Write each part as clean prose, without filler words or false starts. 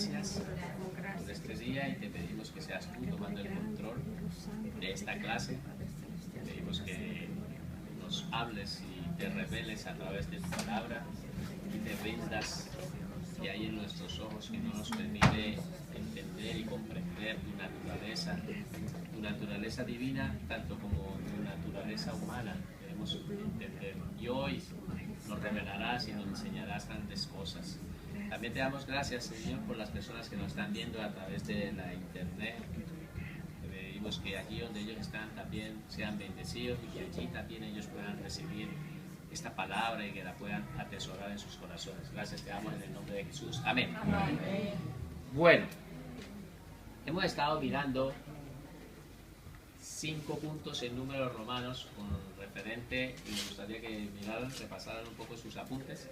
gracias por este día y te pedimos que seas tú tomando el control de esta clase. Te pedimos que nos hables y te reveles a través de tu palabra y te vendas que hay en nuestros ojos que no nos permite entender y comprender tu naturaleza divina, tanto como tu naturaleza humana. Queremos entender. Y hoy nos revelarás y nos enseñarás grandes cosas. También te damos gracias, Señor, por las personas que nos están viendo a través de la internet. Te pedimos que allí donde ellos están también sean bendecidos y que allí también ellos puedan recibir esta palabra y que la puedan atesorar en sus corazones. Gracias te damos en el nombre de Jesús. Amén. Amén. Bueno, hemos estado mirando 5 puntos en números romanos con referente, y me gustaría que miraran, repasaran un poco sus apuntes.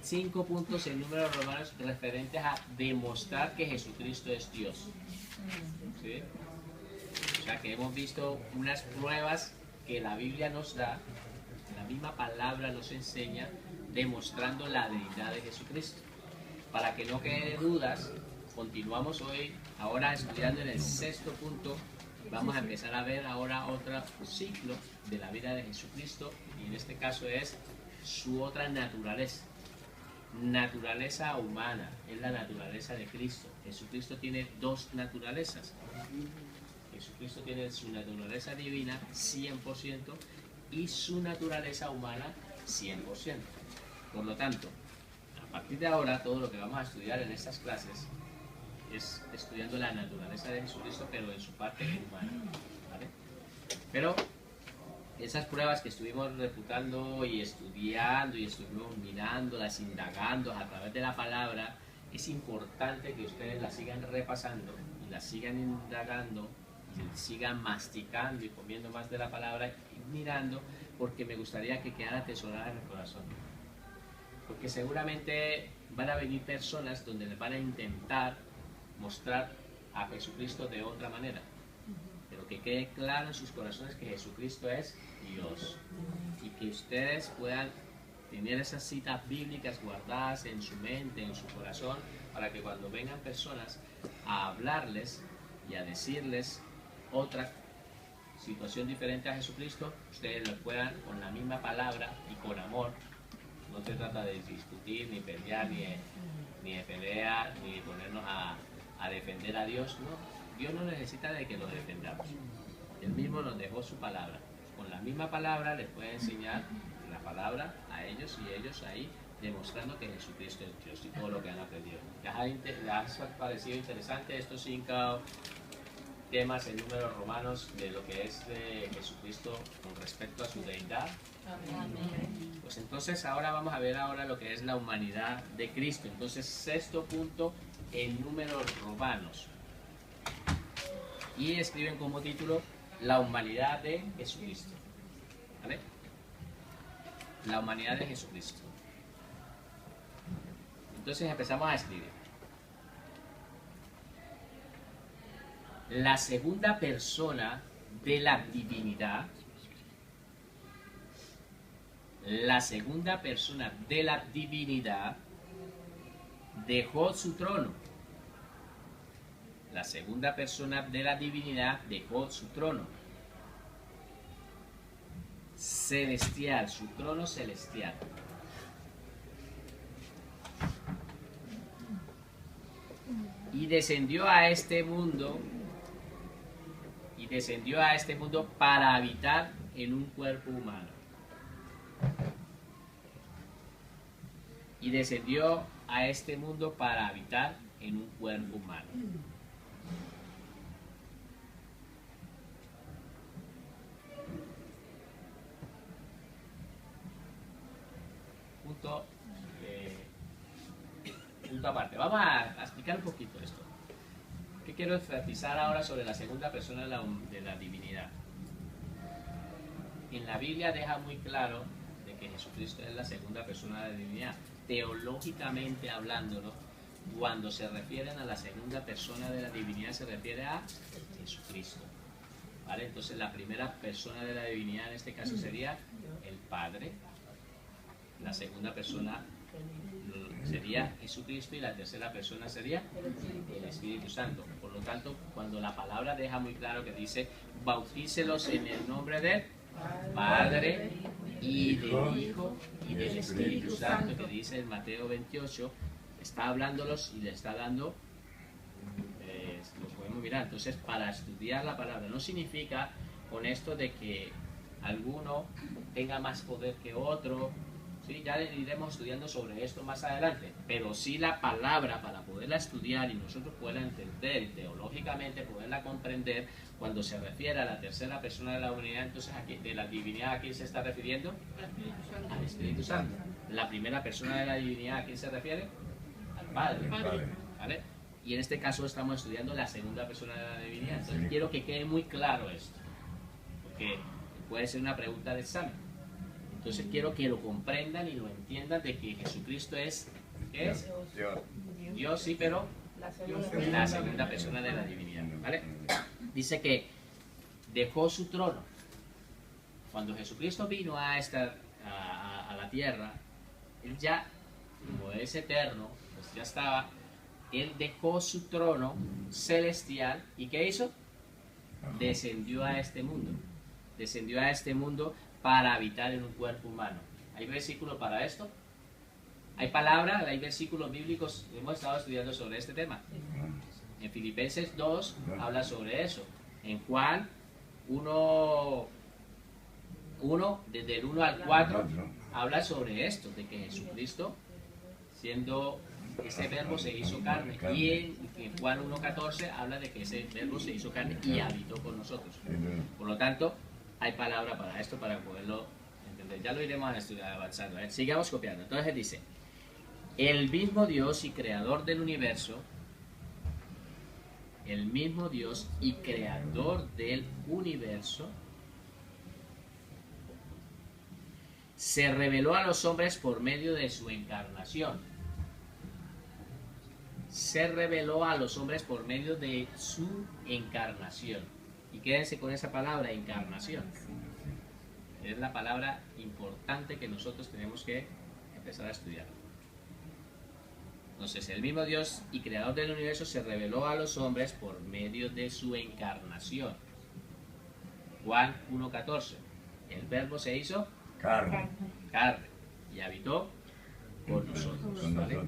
5 puntos en números romanos referentes a demostrar que Jesucristo es Dios. ¿Sí? O sea que hemos visto unas pruebas que la Biblia nos da, la misma palabra nos enseña, demostrando la deidad de Jesucristo. Para que no quede dudas, continuamos hoy, ahora estudiando en el 6.º punto. Vamos a empezar a ver ahora otro ciclo de la vida de Jesucristo, y en este caso es su otra naturaleza. Naturaleza humana, es la naturaleza de Cristo. Jesucristo tiene dos naturalezas. Jesucristo tiene su naturaleza divina 100% y su naturaleza humana 100%. Por lo tanto, a partir de ahora todo lo que vamos a estudiar en estas clases es estudiando la naturaleza de Jesucristo, pero en su parte humana, ¿vale? Pero esas pruebas que estuvimos refutando y estudiando y estuvimos mirándolas, indagando a través de la palabra, es importante que ustedes las sigan repasando y las sigan indagando y sigan masticando y comiendo más de la palabra y mirando, porque me gustaría que quedara atesorada en el corazón. Porque seguramente van a venir personas donde les van a intentar mostrar a Jesucristo de otra manera, pero que quede claro en sus corazones que Jesucristo es Dios, y que ustedes puedan tener esas citas bíblicas guardadas en su mente, en su corazón, para que cuando vengan personas a hablarles y a decirles otra situación diferente a Jesucristo, ustedes lo puedan con la misma palabra y con amor. No se trata de discutir, ni pelear, ni de pelea, ni de ponernos a defender a Dios. No, Dios no necesita de que lo defendamos. Él mismo nos dejó su palabra. Con la misma palabra les puede enseñar la palabra a ellos y ellos ahí demostrando que Jesucristo es Dios y todo lo que han aprendido. ¿Les ha parecido interesante estos 5 temas en números romanos de lo que es de Jesucristo con respecto a su deidad? Amén. Pues entonces ahora vamos a ver ahora lo que es la humanidad de Cristo. Entonces 6.º punto en números romanos, y escriben como título la humanidad de Jesucristo, ¿vale? La humanidad de Jesucristo. Entonces empezamos a escribir. La segunda persona de la divinidad, la segunda persona de la divinidad dejó su trono. La segunda persona de la divinidad dejó su trono celestial, su trono celestial. Y descendió a este mundo, para habitar en un cuerpo humano. Y descendió a este mundo para habitar en un cuerpo humano. Punto aparte. Vamos a explicar un poquito esto. ¿Qué quiero enfatizar ahora sobre la segunda persona de la divinidad? En la Biblia deja muy claro de que Jesucristo es la segunda persona de la divinidad. Teológicamente hablándolo, cuando se refieren a la segunda persona de la divinidad se refiere a Jesucristo, ¿vale? Entonces la primera persona de la divinidad en este caso sería el Padre. La segunda persona sería Jesucristo, y la tercera persona sería el Espíritu Santo. Por lo tanto, cuando la palabra deja muy claro que dice, bautícelos en el nombre del Padre y del Hijo y del Espíritu Santo, que dice en Mateo 28, está hablándolos y le está dando, lo podemos mirar. Entonces, para estudiar la palabra, no significa con esto de que alguno tenga más poder que otro. Sí, ya iremos estudiando sobre esto más adelante, pero sí la palabra, para poderla estudiar y nosotros poderla entender y teológicamente poderla comprender, cuando se refiere a la tercera persona de la unidad, entonces aquí, de la divinidad, ¿a quién se está refiriendo? Al Espíritu Santo. La primera persona de la divinidad, ¿a quién se refiere? Al Padre. ¿Vale? Y en este caso estamos estudiando la segunda persona de la divinidad. Entonces quiero que quede muy claro esto, porque puede ser una pregunta de examen. Entonces quiero que lo comprendan y lo entiendan de que Jesucristo es, ¿qué es? Dios, sí, pero la segunda persona de la divinidad, ¿vale? Dice que dejó su trono. Cuando Jesucristo vino a la tierra, él ya, como es eterno, pues ya estaba, él dejó su trono celestial, ¿y qué hizo? Descendió a este mundo. Descendió a este mundo para habitar en un cuerpo humano. ¿Hay versículos para esto? ¿Hay palabras? ¿Hay versículos bíblicos? Hemos estado estudiando sobre este tema. En Filipenses 2 habla sobre eso. En Juan 1, desde el 1 al 4, habla sobre esto, de que Jesucristo, siendo ese verbo, se hizo carne. Y en Juan 1:14 habla de que ese verbo se hizo carne y habitó con nosotros. Por lo tanto, hay palabra para esto, para poderlo entender. Ya lo iremos a estudiar avanzando. Sigamos copiando. Entonces dice, el mismo Dios y creador del universo, el mismo Dios y creador del universo, se reveló a los hombres por medio de su encarnación. Se reveló a los hombres por medio de su encarnación. Y quédense con esa palabra, encarnación. Es la palabra importante que nosotros tenemos que empezar a estudiar. Entonces, el mismo Dios y creador del universo se reveló a los hombres por medio de su encarnación. Juan 1:14. El verbo se hizo carne y habitó por nosotros. ¿Vale?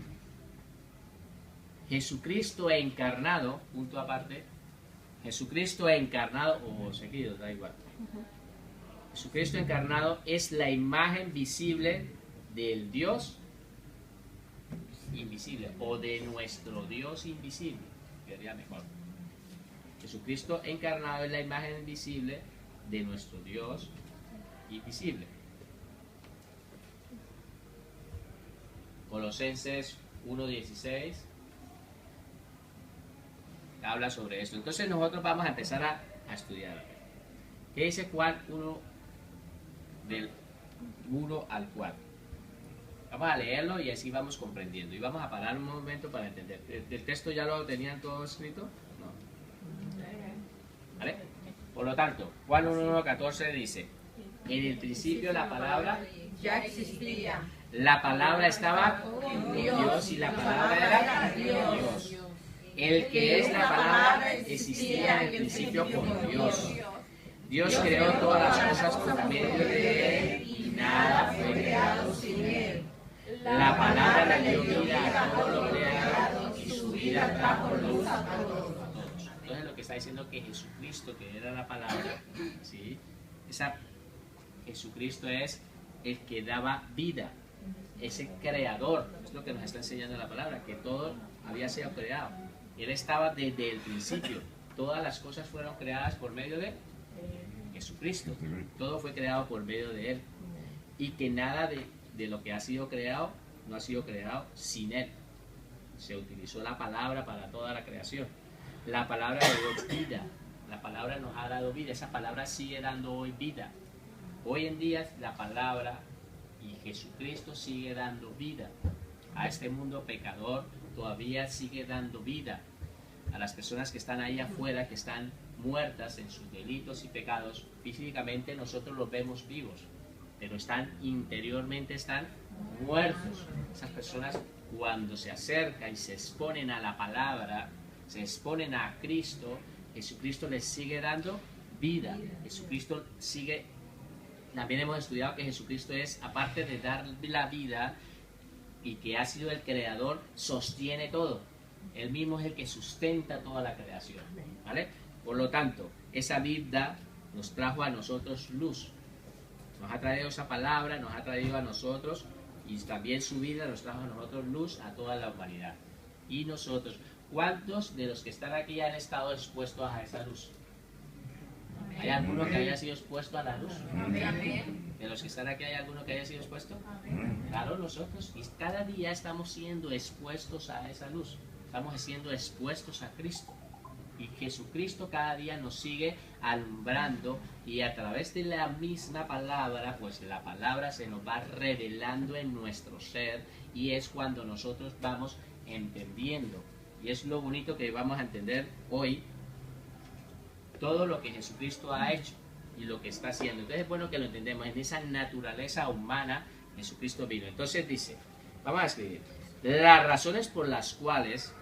Jesucristo encarnado, punto aparte, Jesucristo encarnado, o seguido, da igual. Jesucristo encarnado es la imagen visible del Dios invisible, o de nuestro Dios invisible, sería mejor. Jesucristo encarnado es la imagen visible de nuestro Dios invisible. Colosenses 1:16 habla sobre esto. Entonces nosotros vamos a empezar a estudiar. ¿Qué dice Juan 1 del 1 al 4? Vamos a leerlo y así vamos comprendiendo. Y vamos a parar un momento para entender. ¿El texto ya lo tenían todo escrito? No. ¿Vale? Por lo tanto, Juan 1:14 dice, en el principio la palabra ya existía. La palabra estaba con Dios y la palabra era Dios. El que es la palabra existía en el principio con Dios. Dios creó todas las cosas por medio de Él y nada fue creado sin Él. La palabra le dio vida a todo lo creado y su vida trajo luz a todos. Entonces lo que está diciendo que Jesucristo, que era la palabra, ¿sí? Jesucristo es el que daba vida, ese creador, es lo que nos está enseñando la palabra, que todo había sido creado. Él estaba desde el principio. Todas las cosas fueron creadas por medio de Jesucristo. Todo fue creado por medio de Él. Y que nada de lo que ha sido creado no ha sido creado sin Él. Se utilizó la palabra para toda la creación. La palabra le dio vida. La palabra nos ha dado vida. Esa palabra sigue dando hoy vida. Hoy en día la palabra y Jesucristo sigue dando vida a este mundo pecador. Todavía sigue dando vida a las personas que están ahí afuera, que están muertas en sus delitos y pecados. Físicamente nosotros los vemos vivos, pero interiormente están muertos. Esas personas cuando se acercan y se exponen a la palabra, se exponen a Cristo, Jesucristo les sigue dando vida. Jesucristo sigue, también hemos estudiado que Jesucristo es, aparte de dar la vida y que ha sido el creador, sostiene todo. Él mismo es el que sustenta toda la creación, ¿vale? Por lo tanto, esa vida nos trajo a nosotros luz. Nos ha traído esa palabra, nos ha traído a nosotros, y también su vida nos trajo a nosotros luz, a toda la humanidad. Y nosotros, ¿cuántos de los que están aquí han estado expuestos a esa luz? ¿Hay alguno que haya sido expuesto a la luz? ¿De los que están aquí hay alguno que haya sido expuesto? Claro, nosotros. Y cada día estamos siendo expuestos a esa luz. Estamos siendo expuestos a Cristo. Y Jesucristo cada día nos sigue alumbrando, y a través de la misma palabra, pues la palabra se nos va revelando en nuestro ser, y es cuando nosotros vamos entendiendo. Y es lo bonito que vamos a entender hoy, todo lo que Jesucristo ha hecho y lo que está haciendo. Entonces es bueno que lo entendemos. En esa naturaleza humana Jesucristo vino. Entonces dice, vamos a escribir, las razones por las cuales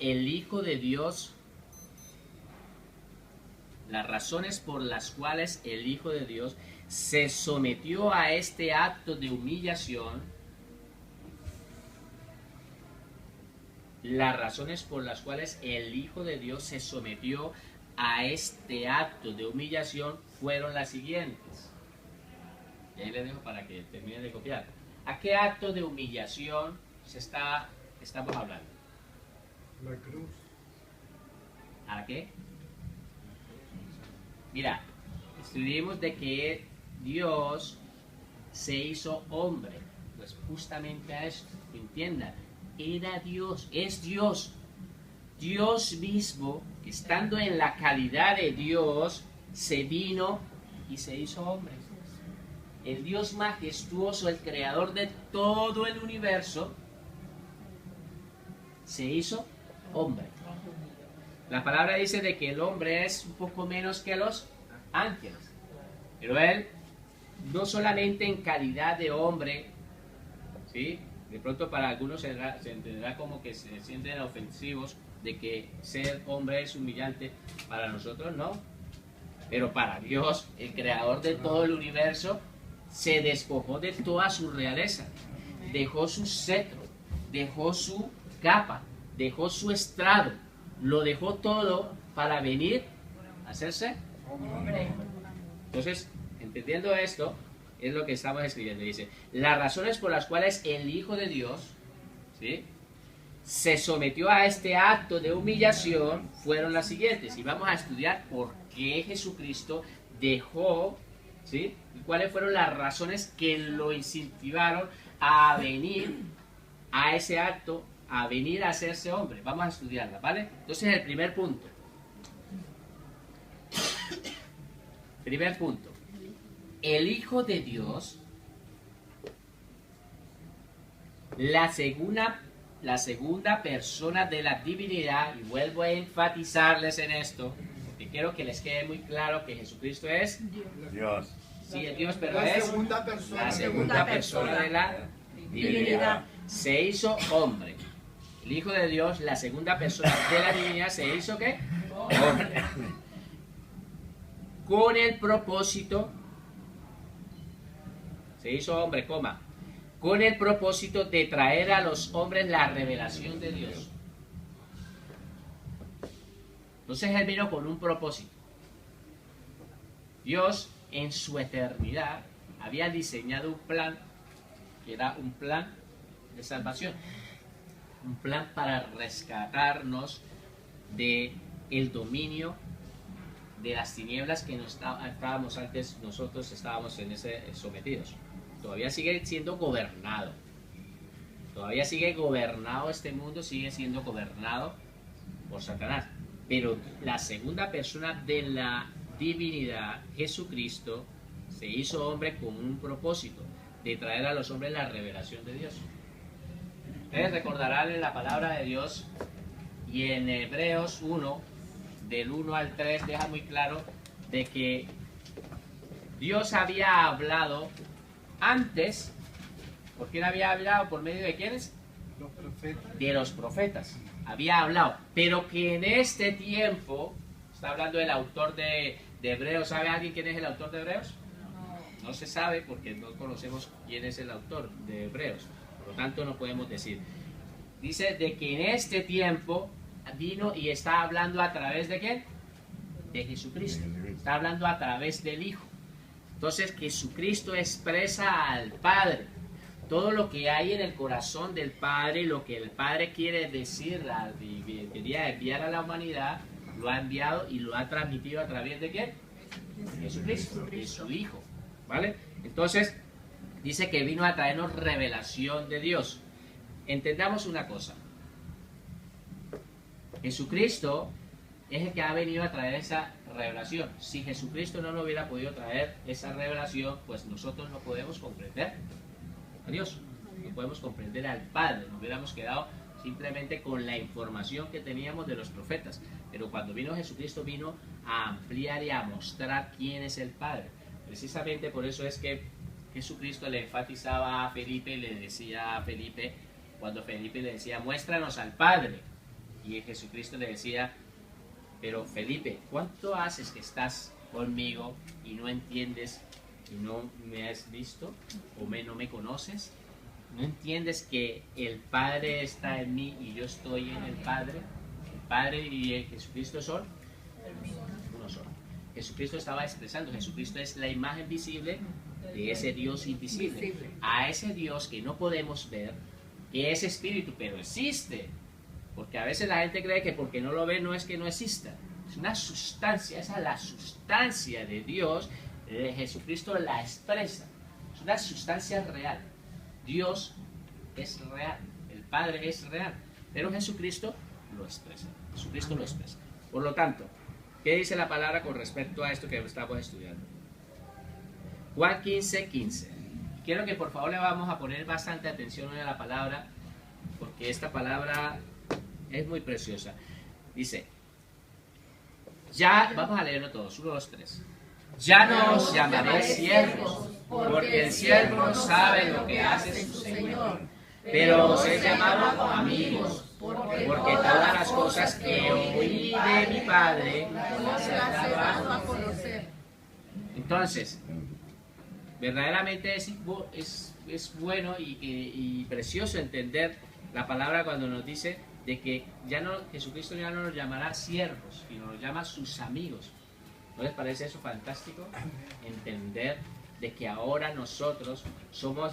el Hijo de Dios, las razones por las cuales el Hijo de Dios se sometió a este acto de humillación, las razones por las cuales el Hijo de Dios se sometió a este acto de humillación fueron las siguientes. Y ahí les dejo para que terminen de copiar. ¿A qué acto de humillación estamos hablando? La cruz. ¿A qué? Mira, estudiamos de que Dios se hizo hombre. Pues justamente a esto, entiendan, era Dios, es Dios. Dios mismo, estando en la calidad de Dios, se vino y se hizo hombre. El Dios majestuoso, el creador de todo el universo, se hizo hombre. La palabra dice de que el hombre es un poco menos que los ángeles, pero él no solamente en calidad de hombre, ¿sí? De pronto para algunos se entenderá como que se sienten ofensivos de que ser hombre es humillante. Para nosotros no, pero para Dios, el creador de todo el universo, se despojó de toda su realeza, dejó su cetro, dejó su capa, dejó su estrado, lo dejó todo para venir a hacerse hombre. Entonces, entendiendo esto, es lo que estamos escribiendo. Dice, las razones por las cuales el Hijo de Dios, ¿sí?, se sometió a este acto de humillación fueron las siguientes. Y vamos a estudiar por qué Jesucristo dejó, ¿sí?, y cuáles fueron las razones que lo incentivaron a venir a ese acto, a venir a hacerse hombre. Vamos a estudiarla, ¿vale? Entonces el primer punto. Primer punto. El Hijo de Dios, la segunda persona de la divinidad, y vuelvo a enfatizarles en esto, porque quiero que les quede muy claro que Jesucristo es Dios. Sí, es Dios, pero La es segunda persona. la segunda persona de la divinidad. Se hizo hombre. El Hijo de Dios, la segunda persona de la divinidad, se hizo ¿qué? Hombre. Con el propósito, se hizo hombre, coma, con el propósito de traer a los hombres la revelación de Dios. Entonces él vino con un propósito. Dios en su eternidad había diseñado un plan, que era un plan de salvación, un plan para rescatarnos de el dominio de las tinieblas que estábamos antes, nosotros estábamos en ese sometidos. Todavía sigue siendo gobernado. Todavía sigue gobernado este mundo, sigue siendo gobernado por Satanás. Pero la segunda persona de la divinidad, Jesucristo, se hizo hombre con un propósito de traer a los hombres la revelación de Dios. Ustedes recordarán en la palabra de Dios y en Hebreos 1, del 1 al 3, deja muy claro de que Dios había hablado antes, ¿por quién había hablado? ¿Por medio de quiénes? Los profetas. De los profetas. Había hablado. Pero que en este tiempo, está hablando el autor de Hebreos. ¿Sabe alguien quién es el autor de Hebreos? No se sabe porque no conocemos quién es el autor de Hebreos. Por lo tanto, no podemos decir. Dice de que en este tiempo vino y está hablando a través de ¿quién? De Jesucristo. Está hablando a través del Hijo. Entonces, Jesucristo expresa al Padre. Todo lo que hay en el corazón del Padre, lo que el Padre quiere decir, quería enviar a la humanidad, lo ha enviado y lo ha transmitido a través de ¿quién? Jesucristo, de su Hijo. ¿Vale? Entonces, dice que vino a traernos revelación de Dios. Entendamos una cosa. Jesucristo es el que ha venido a traer esa revelación. Si Jesucristo no nos hubiera podido traer esa revelación, pues nosotros no podemos comprender a Dios, no podemos comprender al Padre. Nos hubiéramos quedado simplemente con la información que teníamos de los profetas. Pero cuando vino Jesucristo, vino a ampliar y a mostrar quién es el Padre. Precisamente por eso es que Jesucristo le enfatizaba a Felipe, le decía a Felipe, cuando Felipe le decía, muéstranos al Padre. Y Jesucristo le decía, pero Felipe, ¿cuánto haces que estás conmigo y no entiendes y no me has visto o no me conoces? ¿No entiendes que el Padre está en mí y yo estoy en el Padre? El Padre y el Jesucristo son uno solo. Jesucristo estaba expresando, Jesucristo es la imagen visible de ese Dios invisible. A ese Dios que no podemos ver, que es espíritu, pero existe. Porque a veces la gente cree que porque no lo ve no es que no exista. Es una sustancia, esa es la sustancia de Dios. Jesucristo la expresa. Es una sustancia real. Dios es real. El Padre es real. Pero Jesucristo lo expresa. Jesucristo lo expresa. Por lo tanto, ¿qué dice la palabra con respecto a esto que estamos estudiando? Juan 15:15. Quiero que por favor le vamos a poner bastante atención a la palabra, porque esta palabra es muy preciosa. Dice, ya, vamos a leerlo todos, 1, 2, 3. Ya no os llamaré siervos, porque el siervo no sabe lo que hace su Señor, pero os he llamado amigos, porque todas las cosas que oí de mi Padre las he dado a conocer. Entonces, verdaderamente es bueno y precioso entender la palabra cuando nos dice de que ya no, Jesucristo ya no nos llamará siervos, sino nos llama sus amigos. ¿No les parece eso fantástico? Entender de que ahora nosotros somos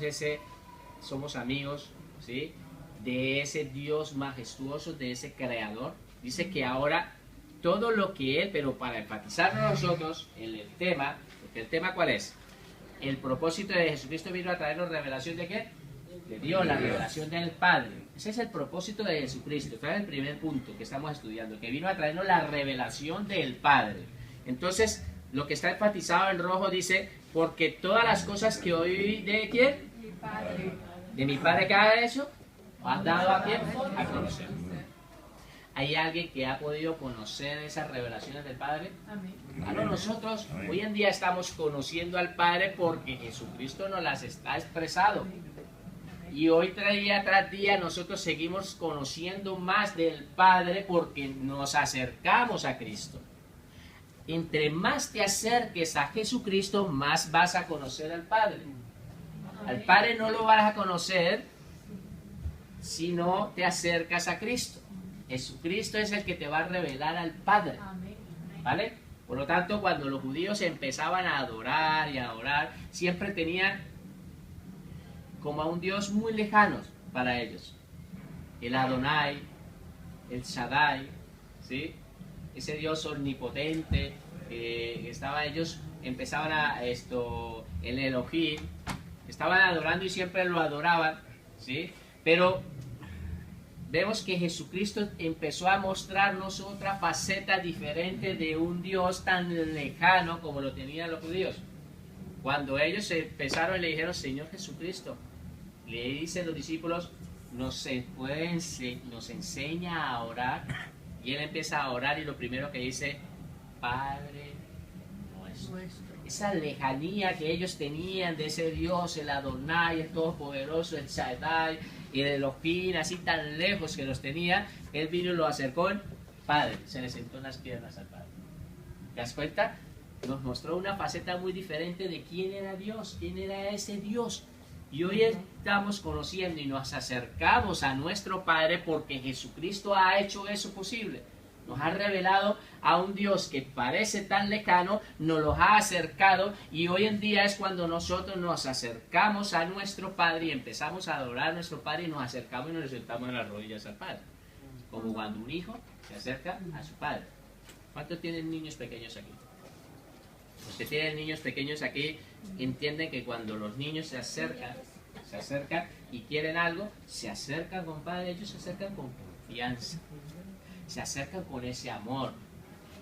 amigos, ¿sí?, de ese Dios majestuoso, de ese Creador. Dice que ahora todo lo que Él, pero para enfatizarnos nosotros en el tema, porque el tema ¿cuál es? El propósito de Jesucristo vino a traernos revelación de ¿qué? De Dios, la revelación del Padre. Ese es el propósito de Jesucristo. Este es el primer punto que estamos estudiando, que vino a traernos la revelación del Padre. Entonces, lo que está enfatizado en rojo dice, porque todas las cosas que oí de ¿quién? Mi Padre. De mi Padre que ha hecho, ¿has dado a quién? A conocer. ¿Hay alguien que ha podido conocer esas revelaciones del Padre? Amén. Claro, nosotros hoy en día estamos conociendo al Padre porque Jesucristo nos las está expresado. Y hoy día tras día nosotros seguimos conociendo más del Padre porque nos acercamos a Cristo. Entre más te acerques a Jesucristo, más vas a conocer al Padre. Al Padre no lo vas a conocer si no te acercas a Cristo. Jesucristo es el que te va a revelar al Padre. ¿Vale? Por lo tanto, cuando los judíos empezaban a adorar y a orar, siempre tenían como a un Dios muy lejano para ellos. El Adonai, el Shaddai, ¿sí?, ese Dios omnipotente, ellos empezaban el Elohim, estaban adorando y siempre lo adoraban, ¿sí? Pero vemos que Jesucristo empezó a mostrarnos otra faceta diferente de un Dios tan lejano como lo tenían los judíos. Cuando ellos empezaron y le dijeron, Señor Jesucristo, le dicen los discípulos, nos enseña a orar. Y él empieza a orar y lo primero que dice, Padre nuestro. esa lejanía que ellos tenían de ese Dios, el Adonai, el Todopoderoso, el Shaddai, y de los Elohim, así tan lejos que los tenía, él vino y lo acercó al Padre, se le sentó en las piernas al Padre. ¿Te das cuenta? Nos mostró una faceta muy diferente de quién era Dios, quién era ese Dios. Y hoy estamos conociendo y nos acercamos a nuestro Padre porque Jesucristo ha hecho eso posible. Nos ha revelado a un Dios que parece tan lejano, nos lo ha acercado, y hoy en día es cuando nosotros nos acercamos a nuestro Padre y empezamos a adorar a nuestro Padre y nos acercamos y nos sentamos en las rodillas al Padre. Como cuando un hijo se acerca a su Padre. ¿Cuántos tienen niños pequeños aquí? Los que tienen niños pequeños aquí entienden que cuando los niños se acercan y quieren algo, se acercan con Padre, ellos se acercan con confianza. Se acercan con ese amor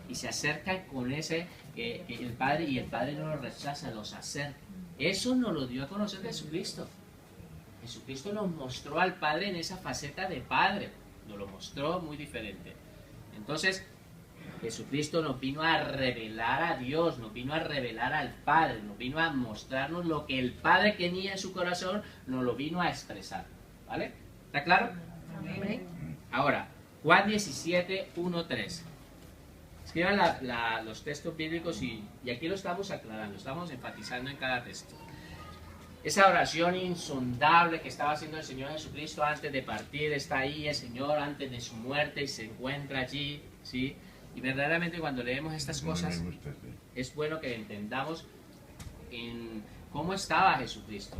y se acercan con ese el Padre, y el Padre no lo rechaza, los acerca. Eso nos lo dio a conocer Jesucristo. Jesucristo nos mostró al Padre en esa faceta de Padre, nos lo mostró muy diferente. Entonces Jesucristo nos vino a revelar a Dios, nos vino a revelar al Padre, nos vino a mostrarnos lo que el Padre tenía en su corazón, nos lo vino a expresar. ¿Vale? ¿Está claro? Amén. Ahora, Juan 17, 1, 3. Escriban los textos bíblicos y aquí lo estamos aclarando, estamos enfatizando en cada texto. Esa oración insondable que estaba haciendo el Señor Jesucristo antes de partir, está ahí el Señor antes de su muerte y se encuentra allí, ¿sí? Y verdaderamente cuando leemos estas cosas es bueno que entendamos en cómo estaba Jesucristo.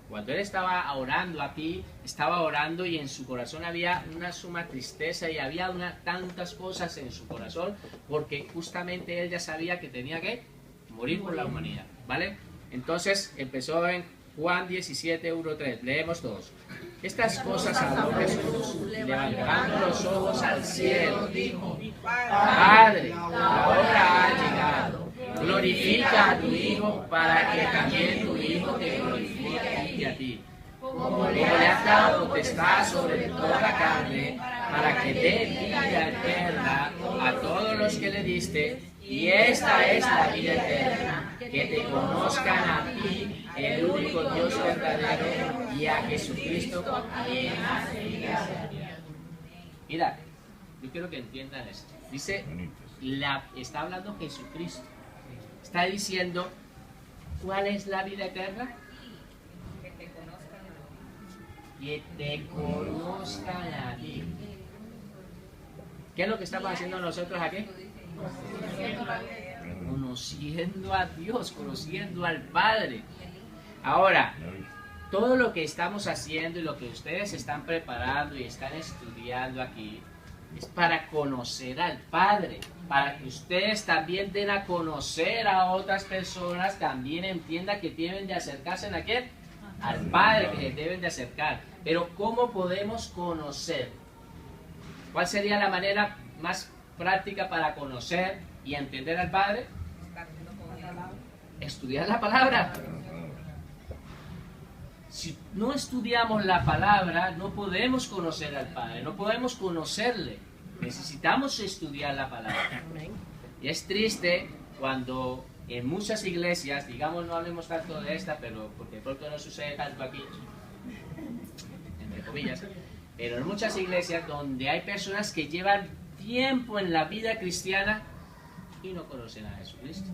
Cuando Él estaba orando aquí, estaba orando y en su corazón había una suma tristeza y había tantas cosas en su corazón porque justamente Él ya sabía que tenía que morir por la humanidad, ¿vale? Entonces empezó en Juan 17, 1, 3, leemos todos. Estas cosas habló Jesús, levantando los ojos al cielo, dijo: Padre, la hora ha llegado, glorifica a tu Hijo para que también tu Hijo te glorifique a ti. Como le has dado potestad sobre toda la carne, para que dé vida eterna a todos los que le diste, y esta es la vida eterna, que te conozcan a ti, el único Dios verdadero, y a Jesucristo quien has enviado. Mira, yo quiero que entiendan esto. Dice, está hablando Jesucristo. Está diciendo, ¿cuál es la vida eterna? Que te conozcan a ti. ¿Qué es lo que estamos haciendo nosotros aquí? Conociendo a Dios, conociendo al Padre. Ahora, todo lo que estamos haciendo y lo que ustedes están preparando y están estudiando aquí es para conocer al Padre, para que ustedes también den a conocer a otras personas, también entiendan que tienen de acercarse a quién, al Padre, que se deben de acercar. Pero ¿cómo podemos conocer? ¿Cuál sería la manera más práctica para conocer y entender al Padre? Estudiar la palabra. Si no estudiamos la palabra, no podemos conocer al Padre, no podemos conocerle. Necesitamos estudiar la palabra. Y es triste cuando en muchas iglesias, digamos, no hablemos tanto de esta, pero porque pronto no sucede tanto aquí, entre comillas, pero en muchas iglesias donde hay personas que llevan tiempo en la vida cristiana y no conocen a Jesucristo,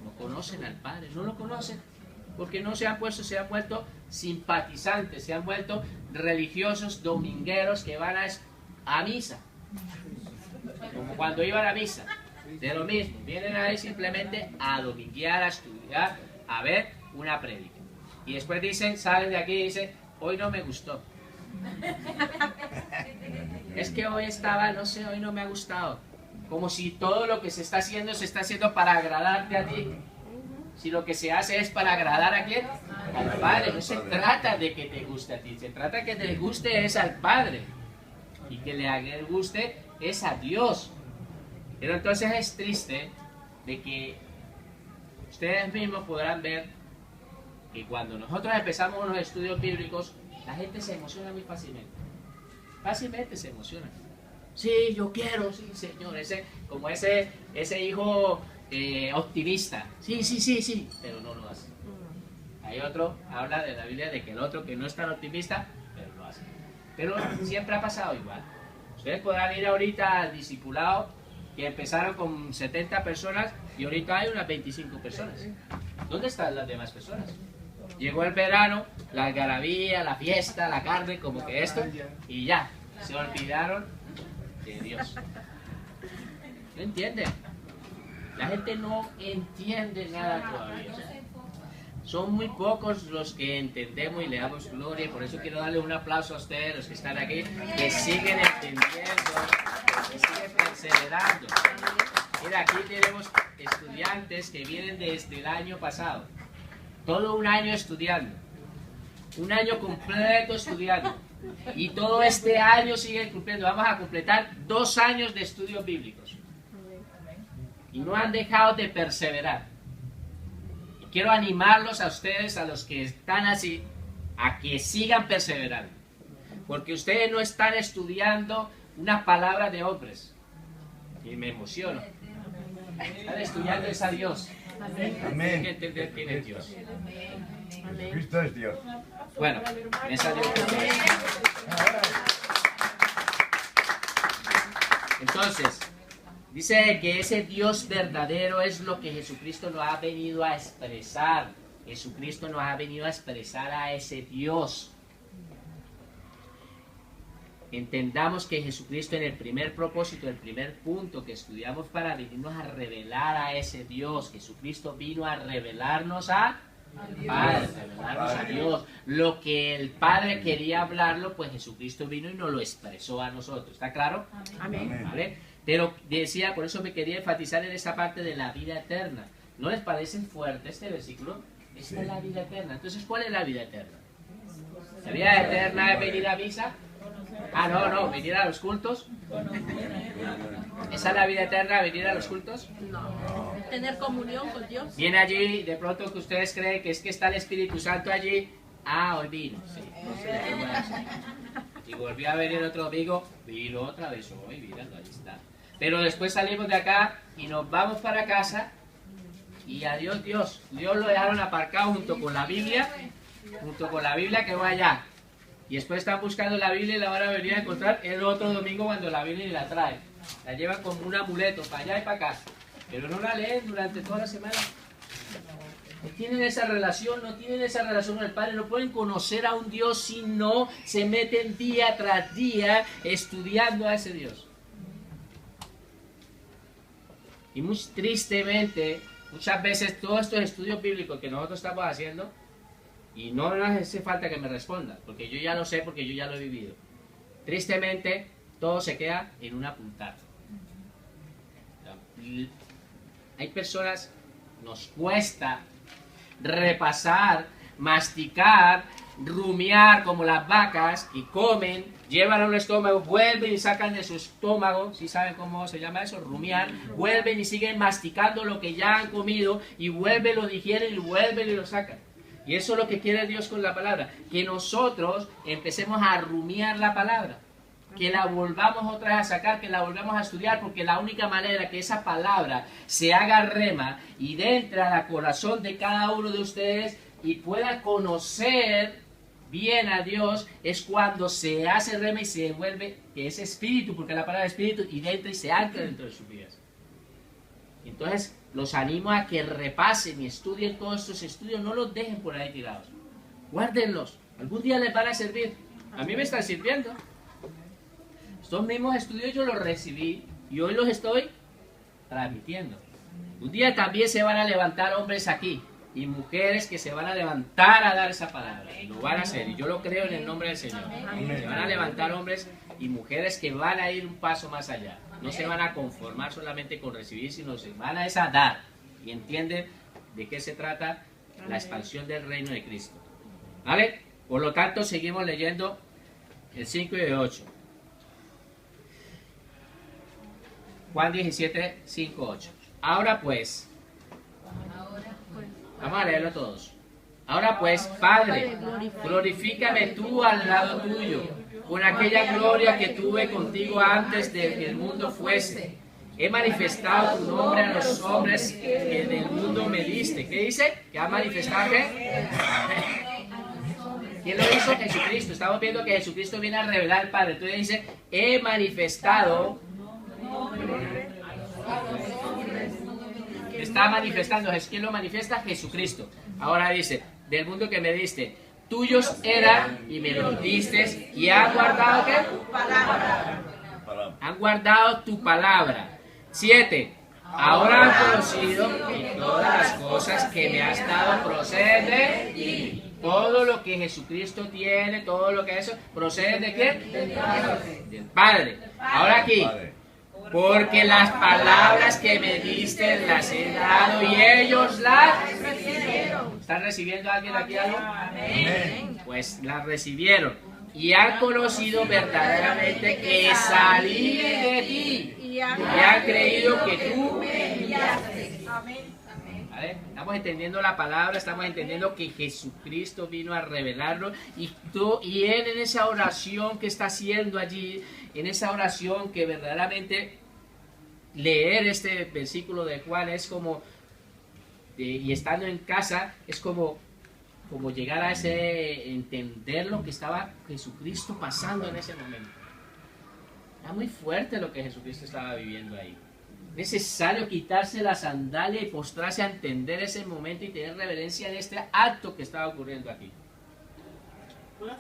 no conocen al Padre, no lo conocen, porque no se han vuelto simpatizantes, se han vuelto religiosos domingueros que van a misa, como cuando iban a misa, de lo mismo, vienen ahí simplemente a dominguear, a estudiar, a ver una prédica, y después dicen, salen de aquí y dicen, hoy no me gustó, es que hoy estaba, no sé, hoy no me ha gustado, como si todo lo que se está haciendo para agradarte a ti. Si lo que se hace es para agradar a quién, al Padre. No se trata de que te guste a ti, se trata de que te guste es al Padre y que le guste es a Dios. Pero entonces es triste de que ustedes mismos podrán ver que cuando nosotros empezamos unos estudios bíblicos, la gente se emociona muy fácilmente. Fácilmente se emociona. Sí, yo quiero, sí, Señor. Como ese hijo optimista. Sí, sí, sí, sí, pero no lo hace. Hay otro, habla de la Biblia de que el otro que no es tan optimista, pero lo hace. Pero siempre ha pasado igual. Ustedes podrán ir ahorita al discipulado que empezaron con 70 personas y ahorita hay unas 25 personas. ¿Dónde están las demás personas? Llegó el verano, la algarabía, la fiesta, la carne, como que esto, y ya, se olvidaron de Dios. ¿No entienden? La gente no entiende nada todavía. Son muy pocos los que entendemos y le damos gloria, y por eso quiero darle un aplauso a ustedes, los que están aquí, que siguen entendiendo, que siguen perseverando. Mira, aquí tenemos estudiantes que vienen desde el año pasado, todo un año estudiando, un año completo estudiando, y todo este año siguen cumpliendo. Vamos a completar 2 años de estudios bíblicos, y no han dejado de perseverar. Quiero animarlos a ustedes, a los que están así, a que sigan perseverando. Porque ustedes no están estudiando una palabra de hombres. Y me emociono. Están estudiando es a Dios. Amén. Tienen que entender quién es Dios. Cristo es Dios. Bueno, es a Dios. Entonces, dice que ese Dios verdadero es lo que Jesucristo nos ha venido a expresar. Jesucristo nos ha venido a expresar a ese Dios. Entendamos que Jesucristo, en el primer propósito, el primer punto que estudiamos para venirnos a revelar a ese Dios, Jesucristo vino a revelarnos a Padre, revelarnos a Dios. Lo que el Padre quería hablarlo, pues Jesucristo vino y nos lo expresó a nosotros. ¿Está claro? Amén. ¿Vale? Pero decía, por eso me quería enfatizar en esa parte de la vida eterna. ¿No les parece fuerte este versículo? Esta es la vida eterna. Entonces, ¿cuál es la vida eterna? ¿La vida eterna es venir a misa? Ah, no, venir a los cultos. ¿Esa es la vida eterna, venir a los cultos? No. Tener comunión con Dios. Viene allí, de pronto que ustedes creen que es que está el Espíritu Santo allí. Ah, hoy vino. Sí, no sé qué voy a hacer. Y volvió a venir otro domingo, vino otra vez hoy, míralo, ahí está. Pero después salimos de acá y nos vamos para casa y adiós Dios. Dios lo dejaron aparcado junto con la Biblia que va allá. Y después están buscando la Biblia y la van a venir a encontrar el otro domingo cuando la Biblia la trae. La llevan como un amuleto para allá y para acá. Pero no la leen durante toda la semana. No tienen esa relación, no tienen esa relación con el Padre, no pueden conocer a un Dios si no se meten día tras día estudiando a ese Dios. Y muy tristemente, muchas veces todos estos estudios bíblicos que nosotros estamos haciendo, y no hace falta que me respondan, porque yo ya lo sé, porque yo ya lo he vivido. Tristemente, todo se queda en un apuntar. Hay personas, nos cuesta repasar, masticar, rumiar como las vacas que comen, llevan a un estómago, vuelven y sacan de su estómago, ¿sí saben cómo se llama eso? Rumiar, vuelven y siguen masticando lo que ya han comido y vuelven, lo digieren y vuelven y lo sacan. Y eso es lo que quiere Dios con la palabra, que nosotros empecemos a rumiar la palabra, que la volvamos otra vez a sacar, que la volvamos a estudiar, porque la única manera que esa palabra se haga rema y entre al corazón de cada uno de ustedes y pueda conocer bien a Dios es cuando se hace rema y se vuelve, que es espíritu, porque la palabra es espíritu, y entra y se ancla dentro de sus vidas. Entonces, los animo a que repasen y estudien todos estos estudios, no los dejen por ahí tirados. Guárdenlos, algún día les van a servir. A mí me están sirviendo. Estos mismos estudios yo los recibí y hoy los estoy transmitiendo. Un día también se van a levantar hombres aquí y mujeres que se van a levantar a dar esa palabra. Y lo van a hacer, y yo lo creo en el nombre del Señor. Se van a levantar hombres y mujeres que van a ir un paso más allá. No se van a conformar solamente con recibir, sino se van a dar. Y entienden de qué se trata la expansión del reino de Cristo. ¿Vale? Por lo tanto, seguimos leyendo el 5 y el 8. Juan 17, 5, 8. Ahora pues, vamos a leerlo todos. Ahora pues, Padre, glorifícame tú al lado tuyo, con aquella gloria que tuve contigo antes de que el mundo fuese. he manifestado tu nombre a los hombres que del mundo me diste. ¿Qué dice? ¿Que ha manifestado qué? ¿Quién lo hizo? Jesucristo. Estamos viendo que Jesucristo viene a revelar al Padre. Entonces dice, he manifestado. Está manifestando. ¿Quién lo manifiesta? Jesucristo. Ahora dice, del mundo que me diste, tuyos eran y me los diste y han guardado ¿qué? Han guardado tu palabra. 7. Ahora han conocido que todas las cosas que me has dado proceden de ti. Todo lo que Jesucristo tiene, todo lo que eso, procede de quién? Del Padre. Ahora aquí. Porque las palabras que me diste las he dado y ellos las recibieron. ¿Están recibiendo alguien aquí algo? Amén. Pues las recibieron. Y han conocido verdaderamente que salí de ti. Y han creído que tú me enviaste. Amén. ¿Vale? Estamos entendiendo la palabra, estamos entendiendo que Jesucristo vino a revelarlo y él en esa oración que está haciendo allí, en esa oración que verdaderamente leer este versículo de Juan es como, y estando en casa, es como llegar a ese entender lo que estaba Jesucristo pasando en ese momento. Era muy fuerte lo que Jesucristo estaba viviendo ahí. Necesario quitarse la sandalia y postrarse a entender ese momento y tener reverencia en este acto que estaba ocurriendo aquí.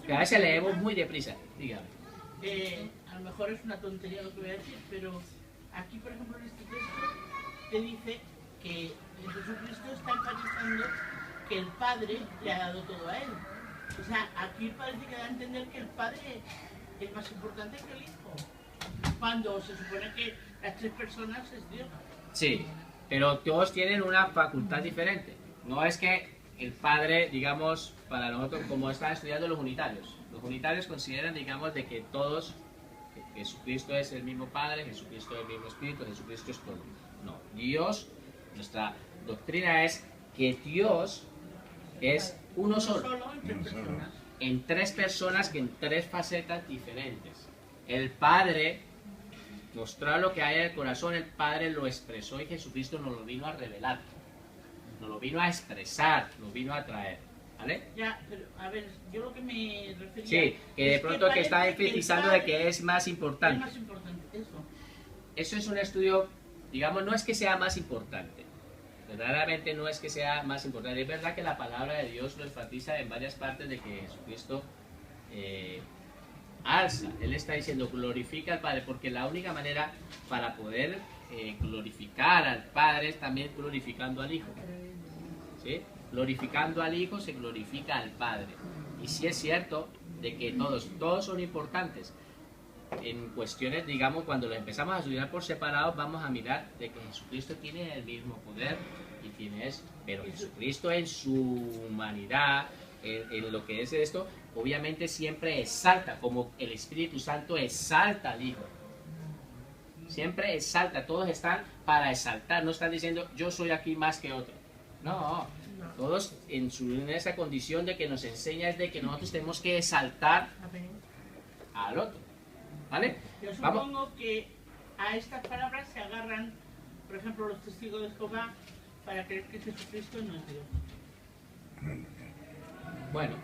Que a veces leemos muy deprisa. Dígame. A lo mejor es una tontería lo que voy a decir, pero aquí, por ejemplo, en este texto te dice que Jesucristo está enfatizando que el Padre le ha dado todo a él. O sea, aquí parece que da a entender que el Padre es más importante que el Hijo, cuando se supone que las tres personas es Dios. Sí, pero todos tienen una facultad diferente. No es que el Padre, digamos, para nosotros, como están estudiando los unitarios consideran, digamos, de que todos, que Jesucristo es el mismo Padre, Jesucristo es el mismo Espíritu, Jesucristo es todo. No, Dios, nuestra doctrina es que Dios es uno solo, en tres personas que en tres facetas diferentes. El Padre mostró lo que hay en el corazón, el Padre lo expresó y Jesucristo nos lo vino a revelar, nos lo vino a expresar, nos vino a traer. ¿Vale? Ya, pero a ver, yo lo que me refería... Sí, que de pronto que está enfatizando de que es más importante. Es más importante, eso. Eso es un estudio, digamos, no es que sea más importante. Verdaderamente no es que sea más importante. Es verdad que la palabra de Dios lo enfatiza en varias partes de que Jesucristo alza. Él está diciendo glorifica al Padre, porque la única manera para poder glorificar al Padre es también glorificando al Hijo. ¿Sí? Glorificando al Hijo se glorifica al Padre. Y sí es cierto de que todos son importantes. En cuestiones, digamos, cuando lo empezamos a estudiar por separado, vamos a mirar de que Jesucristo tiene el mismo poder y tiene eso. Pero Jesucristo en su humanidad, en lo que es esto, obviamente siempre exalta, como el Espíritu Santo exalta al Hijo. Siempre exalta, todos están para exaltar, no están diciendo yo soy aquí más que otro. No, todos en esa condición de que nos enseña es de que nosotros tenemos que exaltar al otro. ¿Vale? Yo supongo que a estas palabras se agarran, por ejemplo, los testigos de Jehová para creer que Jesucristo no es Dios. Bueno,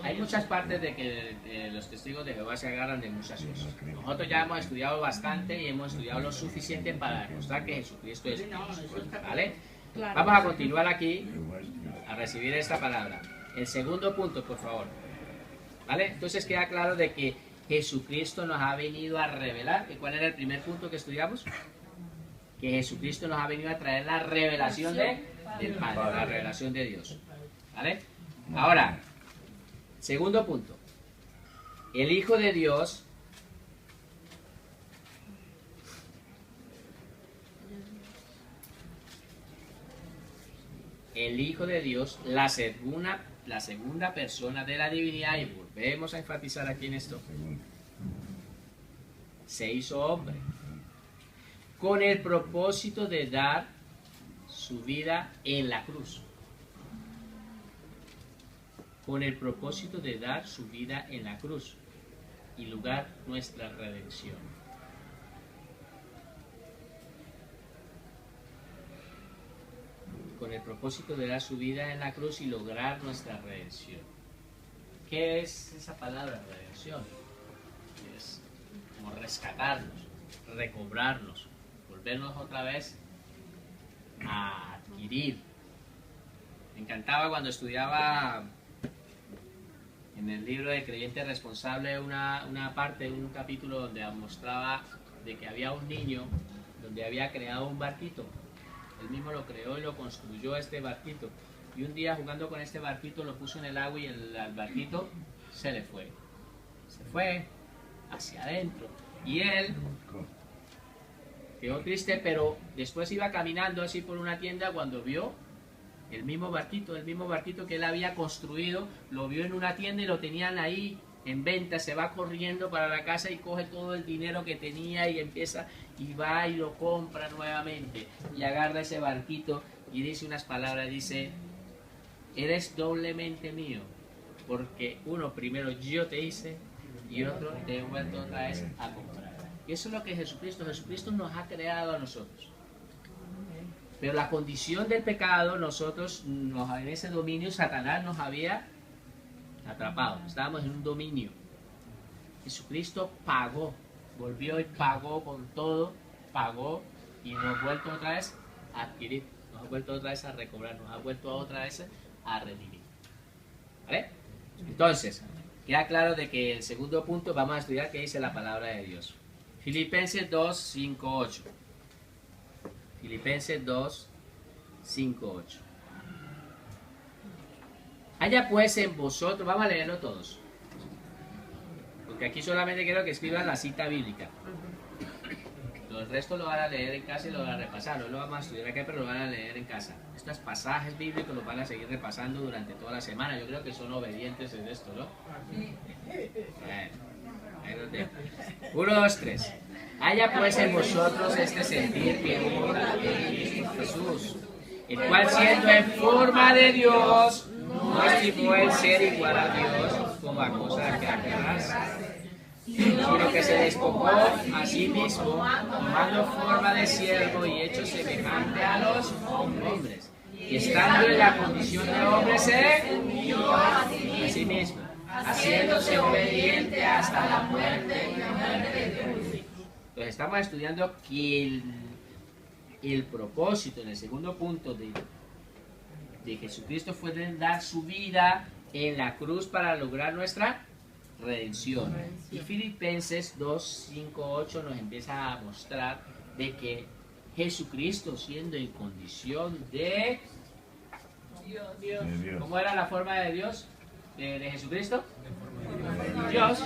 hay muchas partes de que los testigos de Jehová se agarran de muchas cosas. Nosotros ya hemos estudiado bastante y hemos estudiado lo suficiente para demostrar que Jesucristo es Dios. ¿Vale? Vamos a continuar aquí a recibir esta palabra. El segundo punto, por favor. ¿Vale? Entonces queda claro de que Jesucristo nos ha venido a revelar. ¿Cuál era el primer punto que estudiamos? Que Jesucristo nos ha venido a traer la revelación del Padre, la revelación de Dios. ¿Vale? Ahora, segundo punto. El Hijo de Dios la segunda persona de la divinidad, y volvemos a enfatizar aquí en esto, se hizo hombre con el propósito de dar su vida en la cruz. Con el propósito de dar su vida en la cruz y lugar nuestra redención. con el propósito de dar su vida en la cruz y lograr nuestra redención. ¿Qué es esa palabra, redención? Es como rescatarnos, recobrarnos, volvernos otra vez a adquirir. Me encantaba cuando estudiaba en el libro de Creyente Responsable una parte, un capítulo donde mostraba de que había un niño donde había creado un barquito. Él mismo lo creó y lo construyó, este barquito. Y un día jugando con este barquito lo puso en el agua y el barquito se le fue. Se fue hacia adentro. Y él quedó triste, pero después iba caminando así por una tienda cuando vio el mismo barquito que él había construido, lo vio en una tienda y lo tenían ahí en venta. Se va corriendo para la casa y coge todo el dinero que tenía y empieza y va y lo compra nuevamente y agarra ese barquito y dice unas palabras, dice: eres doblemente mío, porque uno, primero yo te hice y otro te he vuelto otra vez a comprar. Y eso es lo que Jesucristo nos ha creado a nosotros. Pero la condición del pecado, nosotros, en ese dominio, Satanás nos había atrapado. Estábamos en un dominio. Jesucristo pagó, volvió y pagó con todo, pagó y nos ha vuelto otra vez a adquirir, nos ha vuelto otra vez a recobrar, nos ha vuelto otra vez a redimir. ¿Vale? Entonces, queda claro de que el segundo punto vamos a estudiar qué dice la palabra de Dios. Filipenses 2, 5, 8. Filipenses 2, 5, 8. Haya pues en vosotros, vamos a leerlo todos, porque aquí solamente quiero que escriban la cita bíblica. El resto lo van a leer en casa y lo van a repasar. No lo vamos a estudiar aquí, pero lo van a leer en casa. Estos pasajes bíblicos los van a seguir repasando durante toda la semana. Yo creo que son obedientes en esto, ¿no? Ahí lo dejo. 1, 2, 3. Haya pues en vosotros este sentir que hubo en Cristo Jesús, el cual siendo en forma de Dios, no estimó el ser igual a Dios como a cosa que agarrarse, sino que se despojó a sí mismo, tomando forma de siervo y hecho semejante a los hombres, y estando en la condición de hombre se humilló a sí mismo, haciéndose obediente hasta la muerte y la muerte de cruz. Entonces estamos estudiando que el propósito en el segundo punto de Jesucristo fue de dar su vida en la cruz para lograr nuestra redención. Y Filipenses 2, 5, 8 nos empieza a mostrar de que Jesucristo, siendo en condición de Dios. ¿Cómo era la forma de Dios? ¿De Jesucristo? Dios.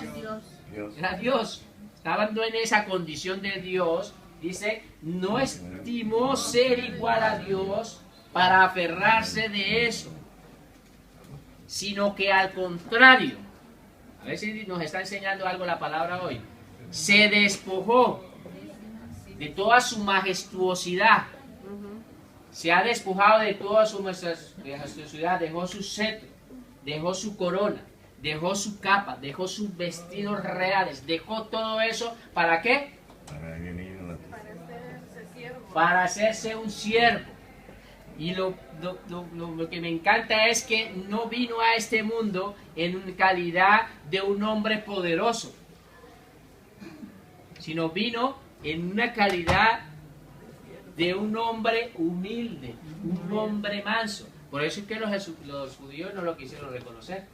Era Dios. Estando en esa condición de Dios, dice, no estimó ser igual a Dios para aferrarse de eso, sino que al contrario, a ver si nos está enseñando algo la palabra hoy, se despojó de toda su majestuosidad, se ha despojado de toda su majestuosidad, dejó su cetro, dejó su corona, dejó su capa, dejó sus vestidos reales, dejó todo eso, ¿para qué? Para hacerse un siervo. Y lo que me encanta es que no vino a este mundo en calidad de un hombre poderoso, sino vino en una calidad de un hombre humilde, un hombre manso. Por eso es que los judíos no lo quisieron reconocer,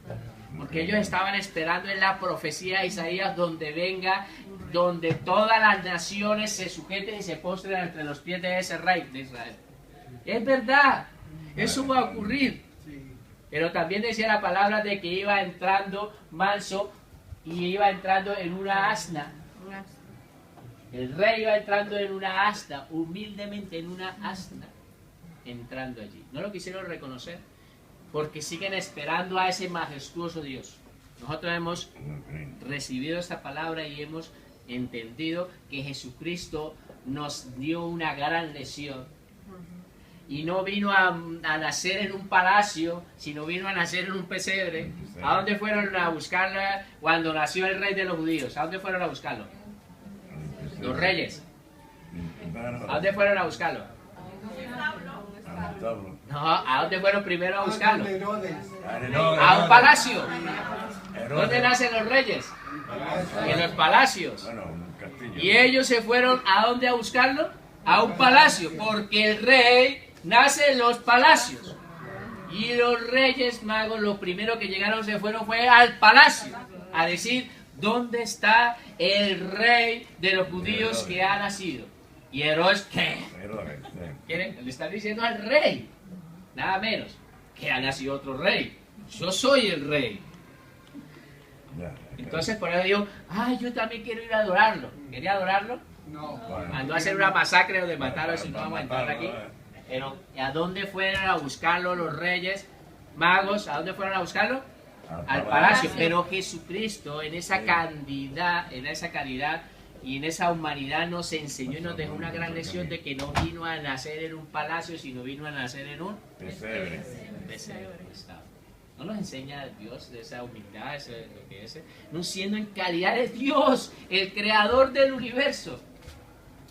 porque ellos estaban esperando en la profecía de Isaías donde venga, donde todas las naciones se sujeten y se postren entre los pies de ese rey de Israel. Es verdad, eso va a ocurrir. Pero también decía la palabra de que iba entrando manso y iba entrando en una asna. El rey iba entrando en una asna, humildemente en una asna, entrando allí. No lo quisieron reconocer porque siguen esperando a ese majestuoso Dios. Nosotros hemos recibido esta palabra y hemos entendido que Jesucristo nos dio una gran lección. Y no vino a nacer en un palacio, sino vino a nacer en un pesebre. ¿A dónde fueron a buscarla cuando nació el rey de los judíos? ¿A dónde fueron a buscarlo? Los reyes. ¿A dónde fueron a buscarlo? No, ¿a dónde fueron primero a buscarlo? A A un palacio. ¿Dónde nacen los reyes? En los palacios. Bueno, un castillo. Y ellos se fueron ¿a dónde a buscarlo? A un palacio, porque el rey nace en los palacios. Y los reyes magos, lo primero que llegaron se fueron fue al palacio, a decir, ¿dónde está el rey de los judíos que ha nacido? Y Herodes, ¿qué? ¿Quieren? Le están diciendo al rey, nada menos, que ha nacido otro rey. Yo soy el rey. Entonces por eso digo, ay, yo también quiero ir a adorarlo. ¿Quería adorarlo? No. Mandó a hacer una masacre donde mataron, si no vamos a entrar aquí. Pero ¿a dónde fueron a buscarlo los reyes magos? ¿A dónde fueron a buscarlo? Al palacio. Pero Jesucristo en esa caridad y en esa humanidad nos enseñó y nos dejó una gran lección de que no vino a nacer en un palacio, sino vino a nacer en un Pesebre. pesebre. No nos enseña Dios de esa humildad, eso es lo que es, no siendo en calidad de Dios, el creador del universo.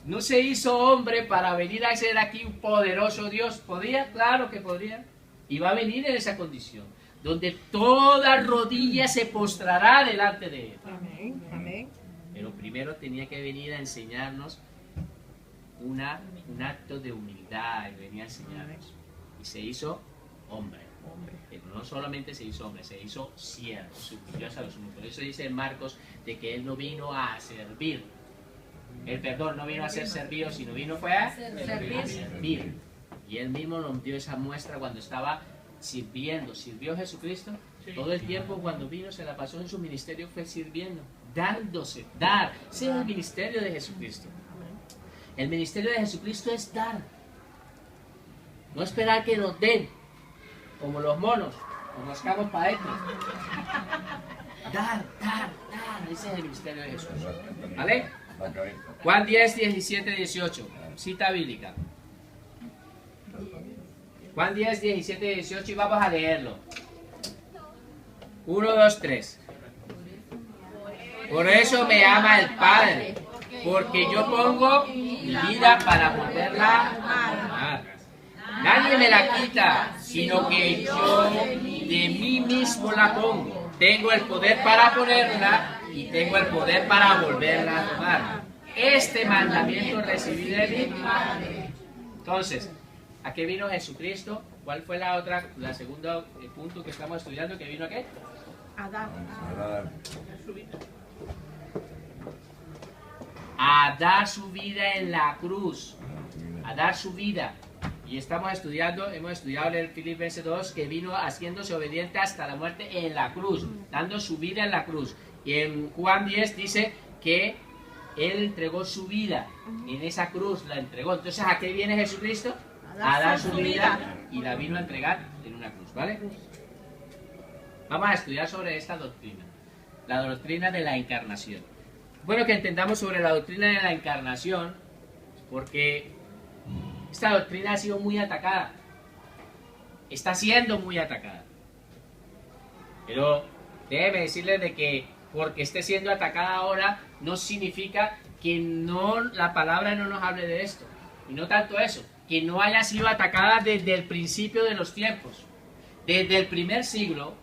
No se hizo hombre para venir a ser aquí un poderoso Dios. ¿Podría? Claro que podría. Y va a venir en esa condición, donde toda rodilla se postrará delante de Él. Amén. Amén. Pero primero tenía que venir a enseñarnos un acto de humildad, y venía a enseñarnos. Y se hizo hombre. Pero no solamente se hizo hombre, se hizo siervo, subió hasta los humildes. Por eso dice en Marcos de que Él no vino a servir. El perdón no vino a ser servido, sino vino fue a servir. Y Él mismo nos dio esa muestra cuando estaba sirviendo. ¿Sirvió Jesucristo? Sí. Todo el tiempo cuando vino se la pasó en su ministerio fue sirviendo, dándose, dar. Ese es el ministerio de Jesucristo. El ministerio de Jesucristo es dar. No esperar que nos den, como los monos, nos rascamos para adentro. Dar. Ese es el ministerio de Jesús. ¿Vale? Juan 10, 17, 18. Cita bíblica. Juan 10, 17, 18 y vamos a leerlo. 1, 2, 3. Por eso me ama el Padre, porque yo pongo mi vida para volverla a amar. Nadie me la quita, sino que yo de mí mismo la pongo. Tengo el poder para ponerla y tengo el poder para volverla a tomar. Este mandamiento recibí de mí. Entonces, ¿a qué vino Jesucristo? ¿Cuál fue la segunda punto que estamos estudiando? ¿Que vino a qué? A dar. A dar su vida en la cruz. A dar su vida. Y hemos estudiado en el Filipenses 2 que vino haciéndose obediente hasta la muerte en la cruz, dando su vida en la cruz. Y en Juan 10 dice que Él entregó su vida, en esa cruz la entregó. Entonces, ¿a qué viene Jesucristo? A dar su vida y la vino a entregar en una cruz, ¿vale? Vamos a estudiar sobre esta doctrina, la doctrina de la encarnación. Bueno, que entendamos sobre la doctrina de la encarnación, porque esta doctrina ha sido muy atacada. Está siendo muy atacada. Pero déjeme decirles de que porque esté siendo atacada ahora no significa que no la palabra no nos hable de esto. Y no tanto eso, que no haya sido atacada desde el principio de los tiempos. Desde el primer siglo,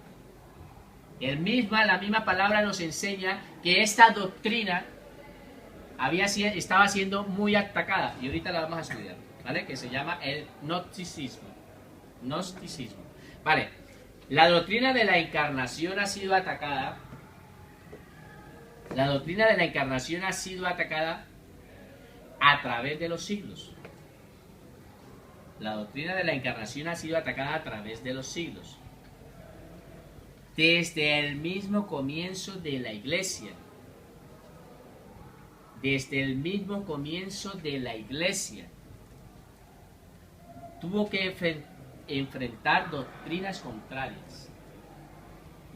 la misma palabra nos enseña que esta doctrina estaba siendo muy atacada. Y ahorita la vamos a estudiar. ¿Vale? Que se llama el gnosticismo. Vale, la doctrina de la encarnación ha sido atacada. La doctrina de la encarnación ha sido atacada a través de los siglos. La doctrina de la encarnación ha sido atacada a través de los siglos. Desde el mismo comienzo de la iglesia. Desde el mismo comienzo de la iglesia. Tuvo que enfrentar doctrinas contrarias.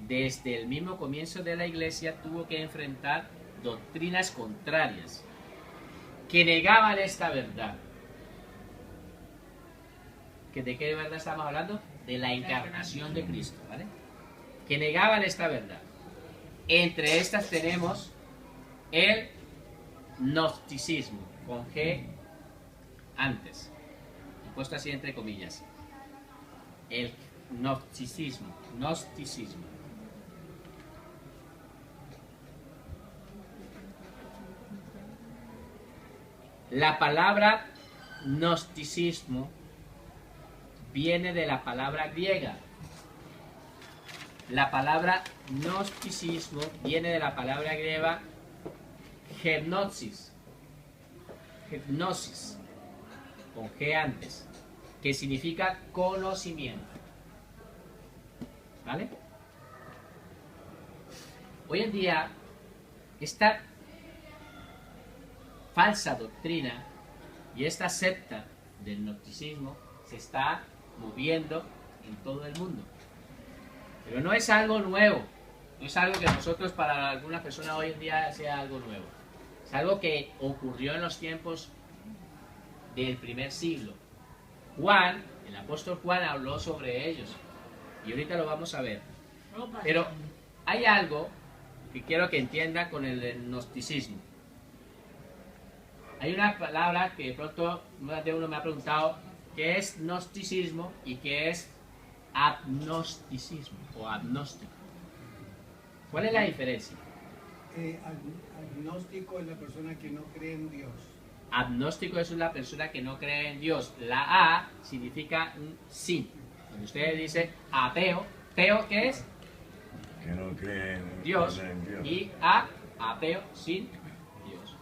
Desde el mismo comienzo de la iglesia tuvo que enfrentar doctrinas contrarias que negaban esta verdad. ¿De qué verdad estamos hablando? De la encarnación de Cristo, ¿vale? Que negaban esta verdad. Entre estas tenemos el gnosticismo, con G antes. puesto así entre comillas, el gnosticismo. La palabra gnosticismo viene de la palabra griega. La palabra gnosticismo viene de la palabra griega gnosis, con G antes, que significa conocimiento. ¿Vale? Hoy en día, esta falsa doctrina y esta secta del gnosticismo se está moviendo en todo el mundo. Pero no es algo nuevo, no es algo que nosotros para algunas personas hoy en día sea algo nuevo. Es algo que ocurrió en los tiempos del primer siglo. Juan, el apóstol Juan habló sobre ellos y ahorita lo vamos a ver. Pero hay algo que quiero que entiendan con el gnosticismo. Hay una palabra que de pronto más de uno me ha preguntado qué es gnosticismo y qué es agnosticismo o agnóstico. ¿Cuál es la diferencia? Agnóstico es la persona que no cree en Dios. Agnóstico es la persona que no cree en Dios. La A significa sin. Cuando usted dice ateo, ¿teo qué es? Que no cree en Dios. Dios. Y ateo, sin Dios.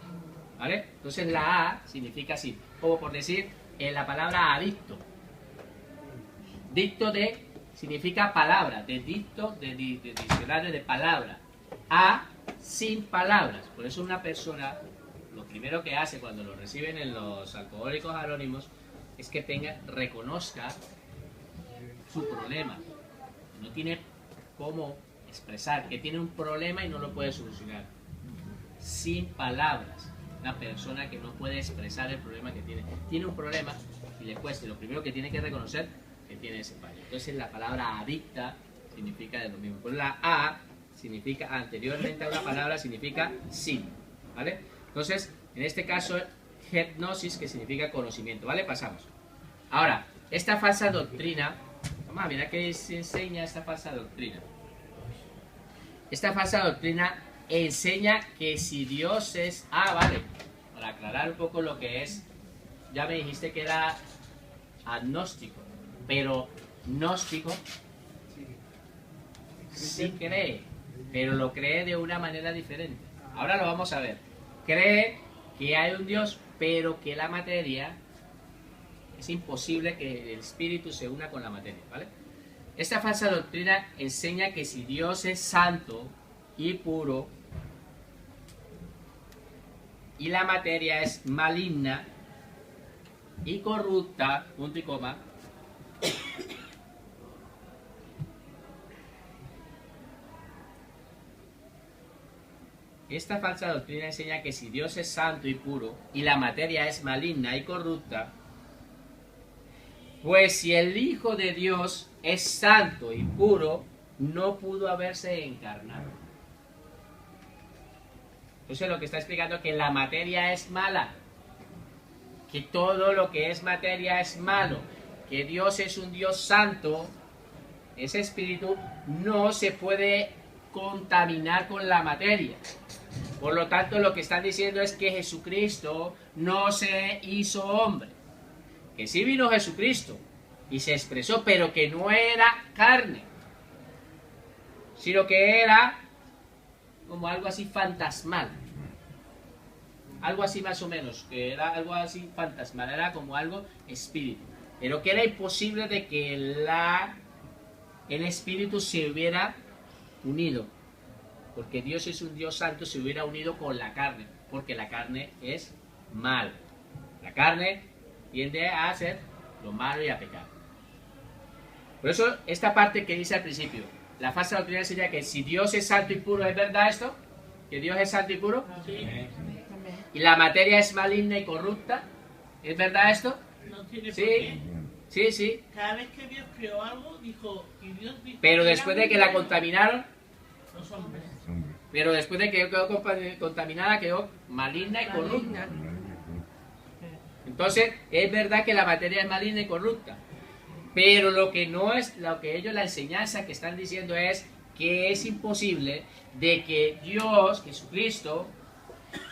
¿Vale? Entonces la A significa sin. Como por decir en la palabra adicto. Dicto de significa palabra, de dicto, de diccionario de palabra. A sin palabras. Por eso una persona, lo primero que hace cuando lo reciben en los alcohólicos anónimos es que reconozca su problema. No tiene cómo expresar que tiene un problema y no lo puede solucionar. Sin palabras. Una persona que no puede expresar el problema que tiene. Tiene un problema y le cuesta. Lo primero que tiene que reconocer que tiene ese fallo. Entonces la palabra adicta significa de lo mismo. Por la A significa anteriormente a una palabra significa sin. ¿Vale? Entonces, en este caso, gnosis, que significa conocimiento. ¿Vale? Pasamos. Ahora, esta falsa doctrina. Vamos a ver a qué se enseña esta falsa doctrina. Esta falsa doctrina enseña que si Dios es... vale. Para aclarar un poco lo que es... Ya me dijiste que era agnóstico. Pero gnóstico sí cree. Pero lo cree de una manera diferente. Ahora lo vamos a ver. Cree que hay un Dios, pero que la materia... Es imposible que el espíritu se una con la materia, ¿vale? Esta falsa doctrina enseña que si Dios es santo y puro y la materia es maligna y corrupta, punto y coma, esta falsa doctrina enseña que si Dios es santo y puro y la materia es maligna y corrupta, pues si el Hijo de Dios es santo y puro, no pudo haberse encarnado. Entonces lo que está explicando es que la materia es mala, que todo lo que es materia es malo, que Dios es un Dios santo, ese espíritu no se puede contaminar con la materia. Por lo tanto, lo que están diciendo es que Jesucristo no se hizo hombre. Que sí vino Jesucristo y se expresó, pero que no era carne, sino que era como algo así fantasmal, algo así más o menos, que era algo así fantasmal, era como algo espíritu, pero que era imposible de que el espíritu se hubiera unido, porque Dios es un Dios santo, se hubiera unido con la carne, porque la carne es mal, la carne tiende a hacer lo malo y a pecar. Por eso, esta parte que dice al principio, la falsa doctrina sería que si Dios es santo y puro, ¿es verdad esto? ¿Que Dios es santo y puro? Sí. ¿Y la materia es maligna y corrupta? ¿Es verdad esto? No tiene Sí. por qué. Sí, sí. Cada vez que Dios creó algo, dijo, y Dios dijo... Pero que después era de que muy la bueno. contaminaron, Los hombres. pero después de que quedó contaminada, quedó maligna y corrupta. Entonces, es verdad que la materia es maligna y corrupta, pero lo que no es, lo que ellos, la enseñanza que están diciendo es que es imposible de que Dios, Jesucristo,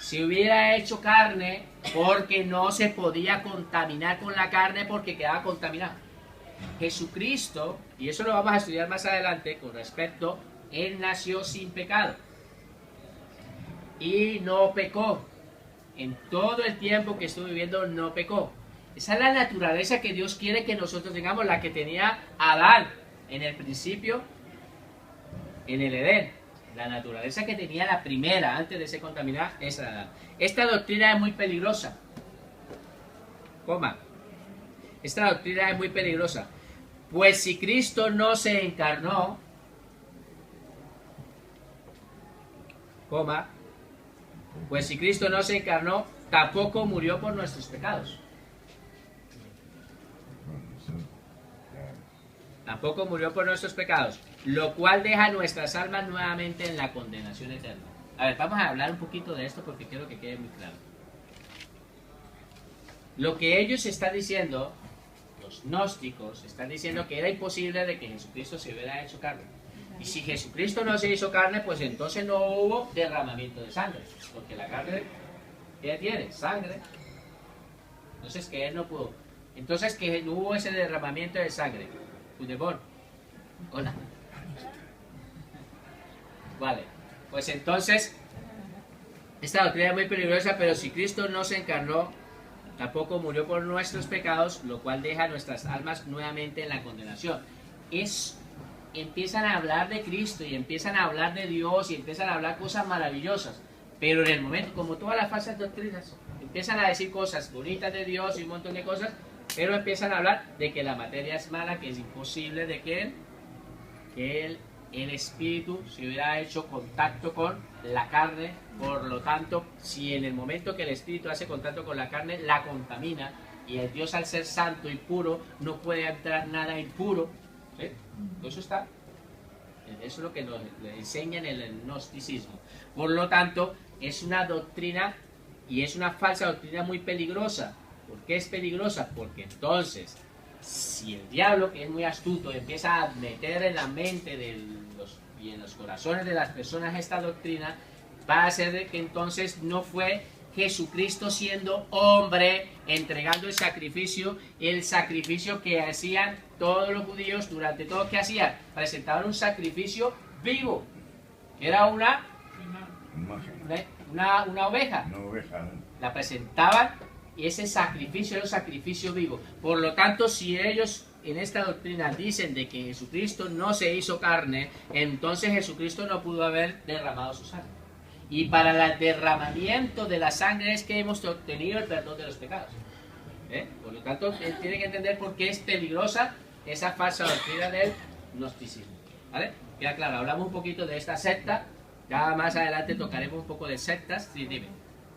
se hubiera hecho carne porque no se podía contaminar con la carne porque quedaba contaminado. Jesucristo, y eso lo vamos a estudiar más adelante con respecto, Él nació sin pecado y no pecó. En todo el tiempo que estuvo viviendo no pecó. Esa es la naturaleza que Dios quiere que nosotros tengamos, la que tenía Adán en el principio, en el Edén. La naturaleza que tenía la primera, antes de ser contaminada, es Adán. Esta doctrina es muy peligrosa. Esta doctrina es muy peligrosa. Pues si Cristo no se encarnó, pues si Cristo no se encarnó, tampoco murió por nuestros pecados. Tampoco murió por nuestros pecados, lo cual deja nuestras almas nuevamente en la condenación eterna. A ver, vamos a hablar un poquito de esto porque quiero que quede muy claro. Lo que ellos están diciendo, los gnósticos, están diciendo que era imposible de que Jesucristo se hubiera hecho carne. Y si Jesucristo no se hizo carne, pues entonces no hubo derramamiento de sangre. Porque la carne, ¿qué tiene? Sangre. Entonces que Él no pudo. Entonces que no hubo ese derramamiento de sangre. Udebor. Hola. Vale. Pues entonces, esta doctrina es muy peligrosa, pero si Cristo no se encarnó, tampoco murió por nuestros pecados, lo cual deja nuestras almas nuevamente en la condenación. Empiezan a hablar de Cristo y empiezan a hablar de Dios y empiezan a hablar cosas maravillosas, pero en el momento, como todas las falsas doctrinas, empiezan a decir cosas bonitas de Dios y un montón de cosas, pero empiezan a hablar de que la materia es mala, que es imposible de que el espíritu se hubiera hecho contacto con la carne. Por lo tanto, si en el momento que el espíritu hace contacto con la carne, la contamina, y el Dios, al ser santo y puro, no puede entrar nada impuro. ¿Sí? Eso está. Eso es lo que nos enseña en el gnosticismo. Por lo tanto, es una doctrina y es una falsa doctrina muy peligrosa. ¿Por qué es peligrosa? Porque entonces, si el diablo, que es muy astuto, empieza a meter en la mente y en los corazones de las personas esta doctrina, va a hacer de que entonces no fue Jesucristo siendo hombre, entregando el sacrificio que hacían todos los judíos durante todo. ¿Qué hacían? Presentaban un sacrificio vivo. Era una oveja. Una oveja. La presentaban y ese sacrificio era un sacrificio vivo. Por lo tanto, si ellos en esta doctrina dicen de que Jesucristo no se hizo carne, entonces Jesucristo no pudo haber derramado su sangre. Y para el derramamiento de la sangre es que hemos obtenido el perdón de los pecados. Por lo tanto, tienen que entender por qué es peligrosa esa falsa doctrina del gnosticismo. ¿Vale? Queda claro, hablamos un poquito de esta secta, ya más adelante tocaremos un poco de sectas. Sí, dime.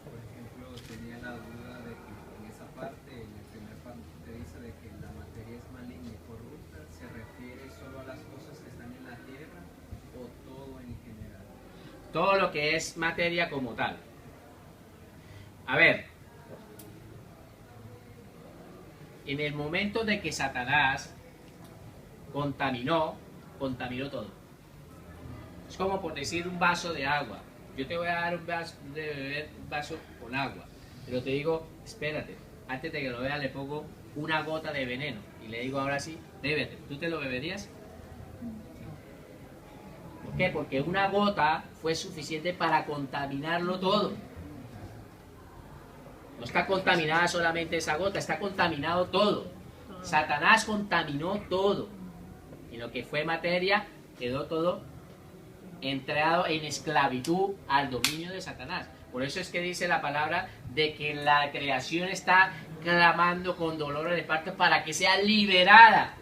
Por ejemplo, tenía la duda de que en esa parte, en el primer parte, te dice de que la materia es maligna y corrupta. ¿Se refiere solo a las cosas que están en la tierra o todo en general? Todo lo que es materia como tal. A ver, en el momento de que Satanás contaminó todo. Es como por decir un vaso de agua. Yo te voy a dar un vaso de beber, un vaso con agua, pero te digo, espérate, antes de que lo veas le pongo una gota de veneno y le digo, ahora sí, bébete. ¿Tú te lo beberías? ¿Por qué? Porque una gota fue suficiente para contaminarlo todo. No está contaminada solamente esa gota, está contaminado todo. Satanás contaminó todo. Y lo que fue materia quedó todo entrado en esclavitud al dominio de Satanás. Por eso es que dice la palabra de que la creación está clamando con dolores de parto para que sea liberada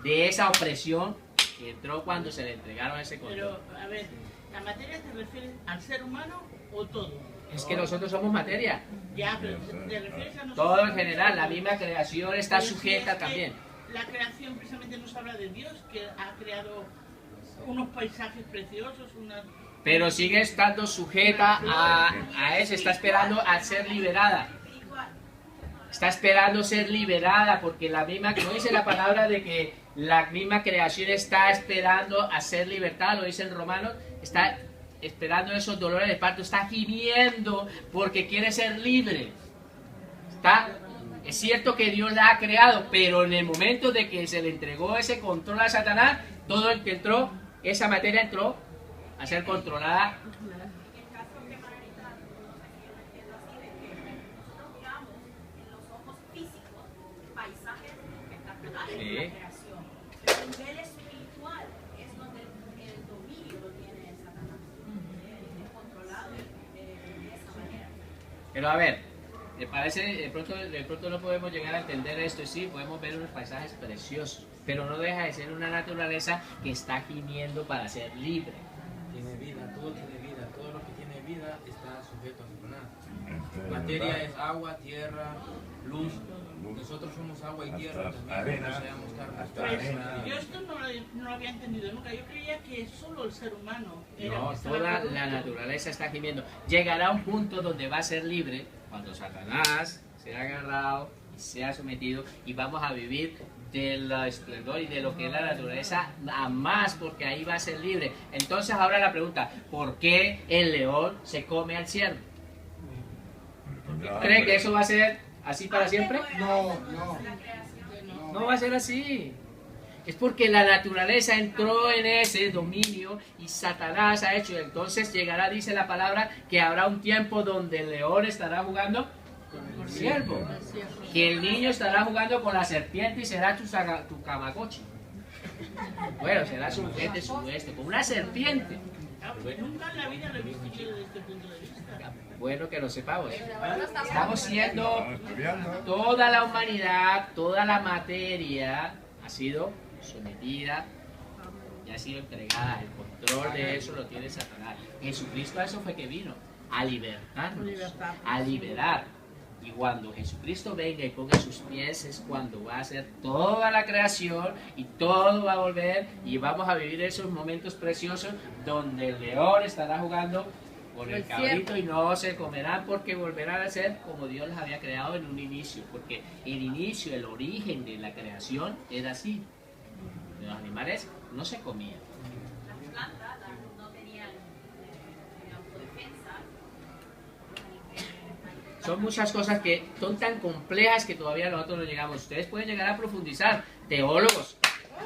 de esa opresión que entró cuando se le entregaron ese control. Pero, a ver, ¿la materia te refiere al ser humano o todo? Es que nosotros somos materia. Ya, pero te refieres a nosotros. Todo en general, la misma creación está Pero si sujeta es que también. La creación precisamente nos habla de Dios, que ha creado unos paisajes preciosos, Pero sigue estando sujeta a eso, está esperando a ser liberada. está esperando ser liberada, porque la misma, como dice la palabra de que la misma creación está esperando a ser libertada, lo dice el Romano, está esperando esos dolores de parto, está gimiendo porque quiere ser libre. Es cierto que Dios la ha creado, pero en el momento de que se le entregó ese control a Satanás, todo el que entró, esa materia entró a ser controlada. Sí. El nivel espiritual es donde el dominio lo tiene Satanás. Es controlado de esa manera. Pero a ver, me parece, de pronto no podemos llegar a entender esto, y sí, podemos ver unos paisajes preciosos, pero no deja de ser una naturaleza que está gimiendo para ser libre. Tiene vida, todo lo que tiene vida está sujeto a Satanás. Materia es agua, tierra, luz. Nosotros somos agua y tierra también. Pues, yo esto no lo había entendido nunca. Yo creía que solo el ser humano era. No, toda la naturaleza está gimiendo. Llegará un punto donde va a ser libre cuando Satanás sea agarrado y sea sometido, y vamos a vivir del esplendor y de lo que es la naturaleza a más, porque ahí va a ser libre. Entonces ahora la pregunta, ¿por qué el león se come al ciervo? ¿Cree que eso va a ser así para siempre? No va a ser así. Es porque la naturaleza entró en ese dominio y Satanás ha hecho. Entonces llegará, dice la palabra, que habrá un tiempo donde el león estará jugando con el ciervo, que el niño estará jugando con la serpiente y será tu Tamagotchi. Bueno, será su juguete, su esto, con una serpiente. Nunca en la vida lo he visto yo desde este punto de vista. Bueno que lo sepamos. Estamos siendo, toda la humanidad, toda la materia ha sido sometida y ha sido entregada. El control de eso lo tiene Satanás. Jesucristo a eso fue que vino, a libertarnos, a liberar. Y cuando Jesucristo venga y ponga sus pies, es cuando va a hacer toda la creación y todo va a volver, y vamos a vivir esos momentos preciosos donde el león estará jugando con el cabrito y no se comerán, porque volverán a ser como Dios los había creado en un inicio, porque el inicio, el origen de la creación era así. Los animales no se comían. Las plantas no tenían autodefensa. Son muchas cosas que son tan complejas que todavía nosotros no llegamos. Ustedes pueden llegar a profundizar, teólogos.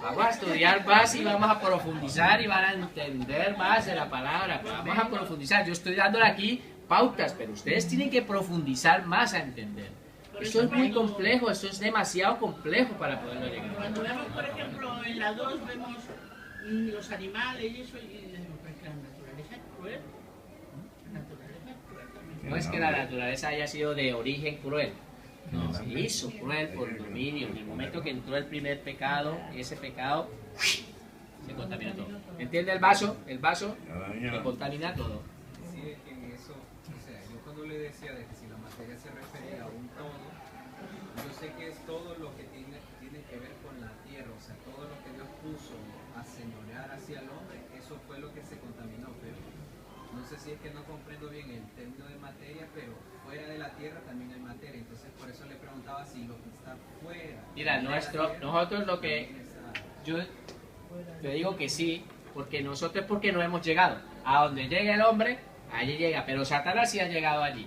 Vamos a estudiar más y vamos a profundizar y van a entender más de la palabra. Vamos a profundizar. Yo estoy dándole aquí pautas, pero ustedes tienen que profundizar más a entender. Esto es muy complejo, esto es demasiado complejo para poderlo llegar. Cuando vemos, por ejemplo, en la 2 vemos los animales y eso, y decimos, pues que la naturaleza es cruel. La naturaleza es cruel también. No es que la naturaleza haya sido de origen cruel. No, se hizo cruel por dominio. En el momento que entró el primer pecado, ese pecado se contamina todo. ¿Entiende el vaso? El vaso se contamina todo. Sí, es que en eso, o sea, yo cuando le decía de que si la materia se refería a un todo, yo sé que es todo lo que tiene que ver con la tierra, o sea, todo lo que Dios puso a señorear hacia el hombre, eso fue lo que se contaminó, pero no sé si es que no comprendo bien el término de materia, pero fuera de la tierra también hay materia, entonces por eso le preguntaba si lo que está fuera. Mira, nosotros lo que yo te digo que sí, porque nosotros porque no hemos llegado. A donde llega el hombre, allí llega, pero Satanás sí ha llegado allí.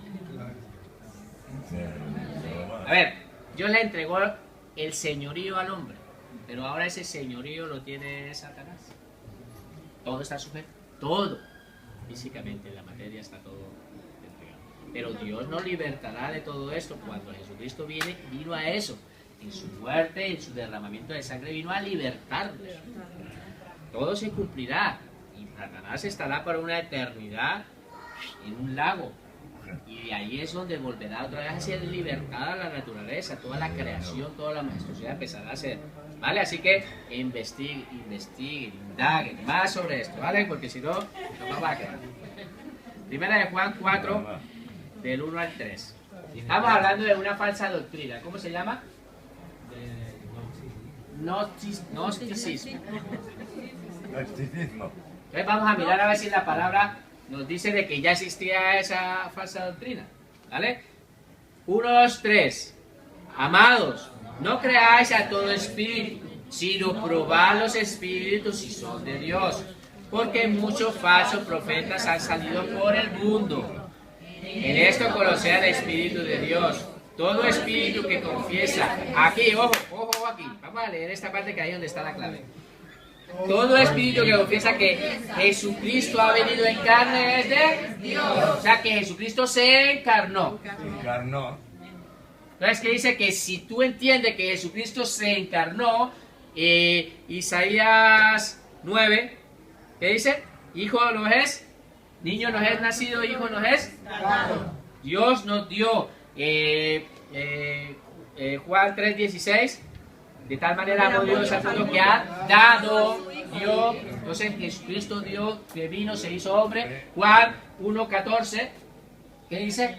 A ver, Dios le entregó el señorío al hombre, pero ahora ese señorío lo tiene Satanás. Todo está sujeto, todo. Físicamente, en la materia está todo entregado. Pero Dios nos libertará de todo esto. Cuando Jesucristo vino a eso. En su muerte, en su derramamiento de sangre, vino a libertarnos. Todo se cumplirá. Y Satanás estará para una eternidad en un lago. Y de ahí es donde volverá otra vez a ser libertada la naturaleza, toda la creación, toda la majestuosidad empezará a ser. ¿Vale? Así que investiguen, indaguen más sobre esto, ¿vale? Porque si no, no nos va a quedar. Primera de Juan 4, del 1 al 3. Estamos hablando de una falsa doctrina. ¿Cómo se llama? Gnosticismo. Entonces vamos a mirar a ver si la palabra nos dice de que ya existía esa falsa doctrina. ¿Vale? 1, 2, 3. Amados, no creáis a todo espíritu, sino probad los espíritus si son de Dios, porque muchos falsos profetas han salido por el mundo. En esto conoced el Espíritu de Dios. Todo espíritu que confiesa, aquí, ojo aquí, vamos a leer esta parte que ahí donde está la clave. Todo espíritu que confiesa que Jesucristo ha venido en carne es de Dios. O sea que Jesucristo se encarnó. Entonces que dice que si tú entiendes que Jesucristo se encarnó, Isaías 9, ¿qué dice? Hijo nos es, niño nos es nacido, hijo nos es dado. Dios nos dio, Juan 3:16, de tal manera amó Dios al mundo que ha dado, dio. Entonces Jesucristo dio, que vino, se hizo hombre. Juan 1:14, ¿qué dice?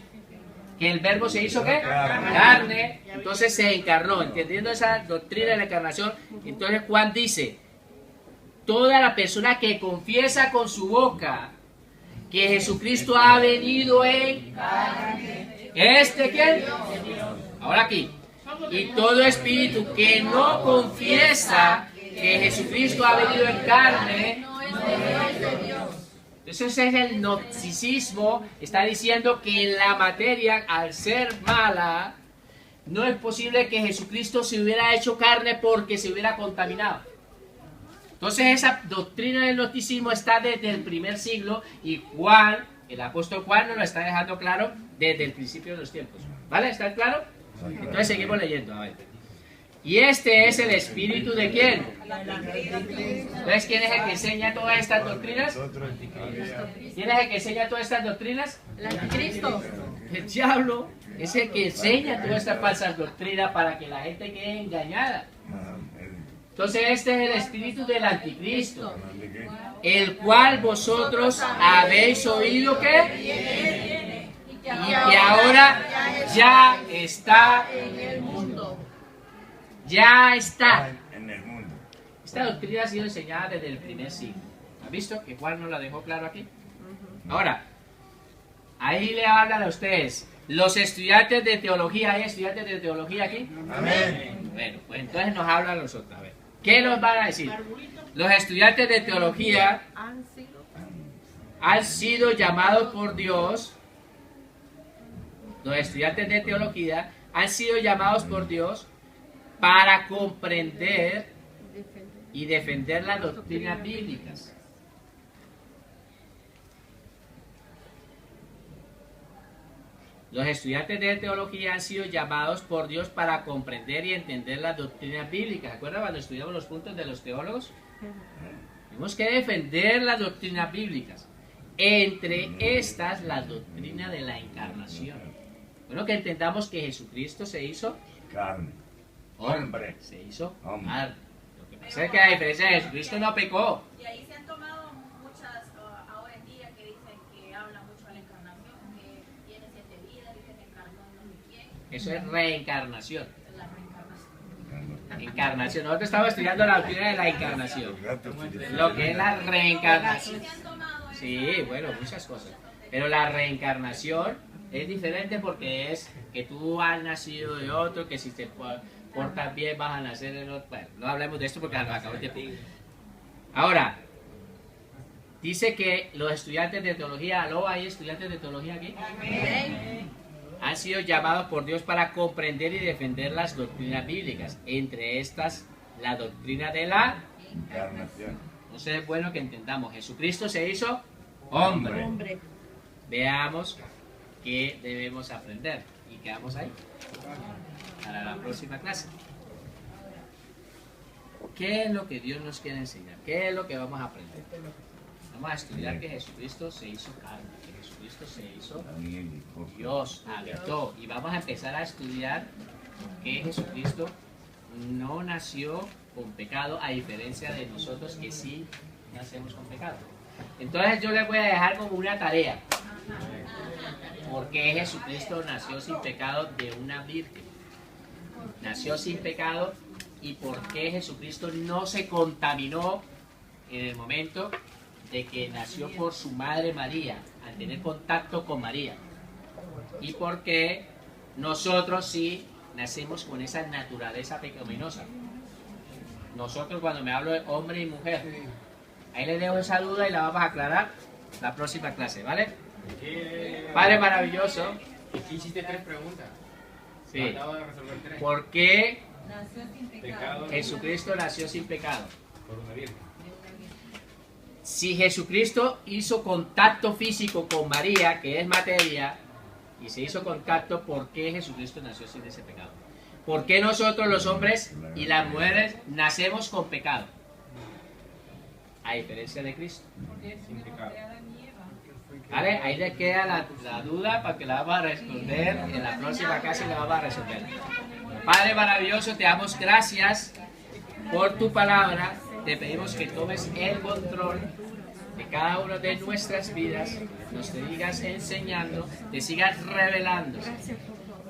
Que el verbo se hizo ¿qué? Carne. Entonces se encarnó. Entendiendo esa doctrina de la encarnación, entonces Juan dice: toda la persona que confiesa con su boca que Jesucristo ha venido en carne, ¿este quién? Ahora aquí. Y todo espíritu que no confiesa que Jesucristo ha venido en carne, entonces es el gnosticismo. Está diciendo que la materia, al ser mala, no es posible que Jesucristo se hubiera hecho carne porque se hubiera contaminado. Entonces esa doctrina del gnosticismo está desde el primer siglo, y Juan, el apóstol Juan, nos lo está dejando claro desde el principio de los tiempos. ¿Vale? ¿Está claro? Entonces seguimos leyendo. A ver. ¿Y este es el espíritu de quién? Entonces, ¿quién es el que enseña todas estas doctrinas? ¿Quién es el que enseña todas estas doctrinas? El anticristo. El diablo es el que enseña todas estas falsas doctrinas para que la gente quede engañada. Entonces este es el espíritu del anticristo, el cual vosotros habéis oído que ahora ya está en el mundo. Ya está en el mundo. Esta doctrina ha sido enseñada desde el primer siglo. ¿Han visto que Juan nos la dejó claro aquí? Ahora, ahí le hablan a ustedes los estudiantes de teología. ¿Hay estudiantes de teología aquí? Amén. Bueno, pues entonces nos hablan a nosotros. A ver, ¿qué nos van a decir? Los estudiantes de teología han sido llamados por Dios. Los estudiantes de teología han sido llamados por Dios para comprender y defender las doctrinas bíblicas. Los estudiantes de teología han sido llamados por Dios para comprender y entender las doctrinas bíblicas. ¿Se acuerdan cuando estudiamos los puntos de los teólogos? Tenemos que defender las doctrinas bíblicas. Entre estas, la doctrina de la encarnación. Bueno, que entendamos que Jesucristo se hizo carne. Hombre. Se hizo carne. Lo que pasa es que a diferencia de Jesucristo no pecó. Y ahí se han tomado muchas, ahora en día, que dicen que habla mucho de la encarnación, que tiene 7 vidas y que se encarnó en no sé quién. Eso es reencarnación. Es la reencarnación. Encarnación. Nosotros estamos estudiando la doctrina de la encarnación. Lo que es la reencarnación. Sí, bueno, muchas cosas. Pero la reencarnación es diferente porque es que tú has nacido de otro, que si te portas bien vas a nacer en otro. Bueno, no hablemos de esto porque lo acabo de decir. Ahora, dice que los estudiantes de teología, ¿aló? ¿Hay estudiantes de teología aquí? Han sido llamados por Dios para comprender y defender las doctrinas bíblicas. Entre estas, la doctrina de la encarnación. Entonces es bueno que entendamos, Jesucristo se hizo hombre. Veamos qué debemos aprender. Y quedamos ahí para la próxima clase. ¿Qué es lo que Dios nos quiere enseñar? ¿Qué es lo que vamos a aprender? Vamos a estudiar que Jesucristo se hizo carne, que Jesucristo se hizo Dios, habitó. Y vamos a empezar a estudiar que Jesucristo no nació con pecado, a diferencia de nosotros que sí nacemos con pecado. Entonces yo les voy a dejar como una tarea. ¿Por qué Jesucristo nació sin pecado de una virgen? Nació sin pecado. ¿Y por qué Jesucristo no se contaminó en el momento de que nació por su madre María, al tener contacto con María? ¿Y por qué nosotros sí nacemos con esa naturaleza pecaminosa. Nosotros cuando me hablo de hombre y mujer, ahí les dejo esa duda y la vamos a aclarar la próxima clase, ¿vale? Padre maravilloso. Aquí hiciste 3 preguntas. Sí. Acabo de resolver 3. ¿Por qué Nació sin pecado. Pecado Jesucristo nació sin pecado? por una virgen. Si Jesucristo hizo contacto físico con María, que es materia, y se hizo contacto, ¿por qué Jesucristo nació sin ese pecado? ¿Por qué nosotros los hombres y las mujeres nacemos con pecado? A diferencia de Cristo. Porque es Sin pecado. de Adán y Eva. ¿Vale? Ahí le queda la duda para que la vamos a responder en la próxima clase y la vamos a resolver. Padre maravilloso, te damos gracias por tu palabra. Te pedimos que tomes el control de cada una de nuestras vidas, nos sigas enseñando, te sigas revelando.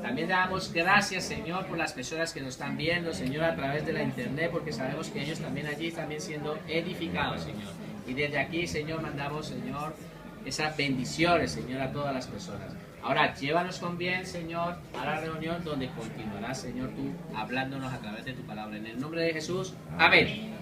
También te damos gracias, Señor, por las personas que nos están viendo, Señor, a través de la internet, porque sabemos que ellos también allí también siendo edificados, Señor. Y desde aquí, Señor, mandamos, Señor, esas bendiciones, Señor, a todas las personas. Ahora, llévanos con bien, Señor, a la reunión donde continuarás, Señor, tú hablándonos a través de tu palabra. En el nombre de Jesús, amén.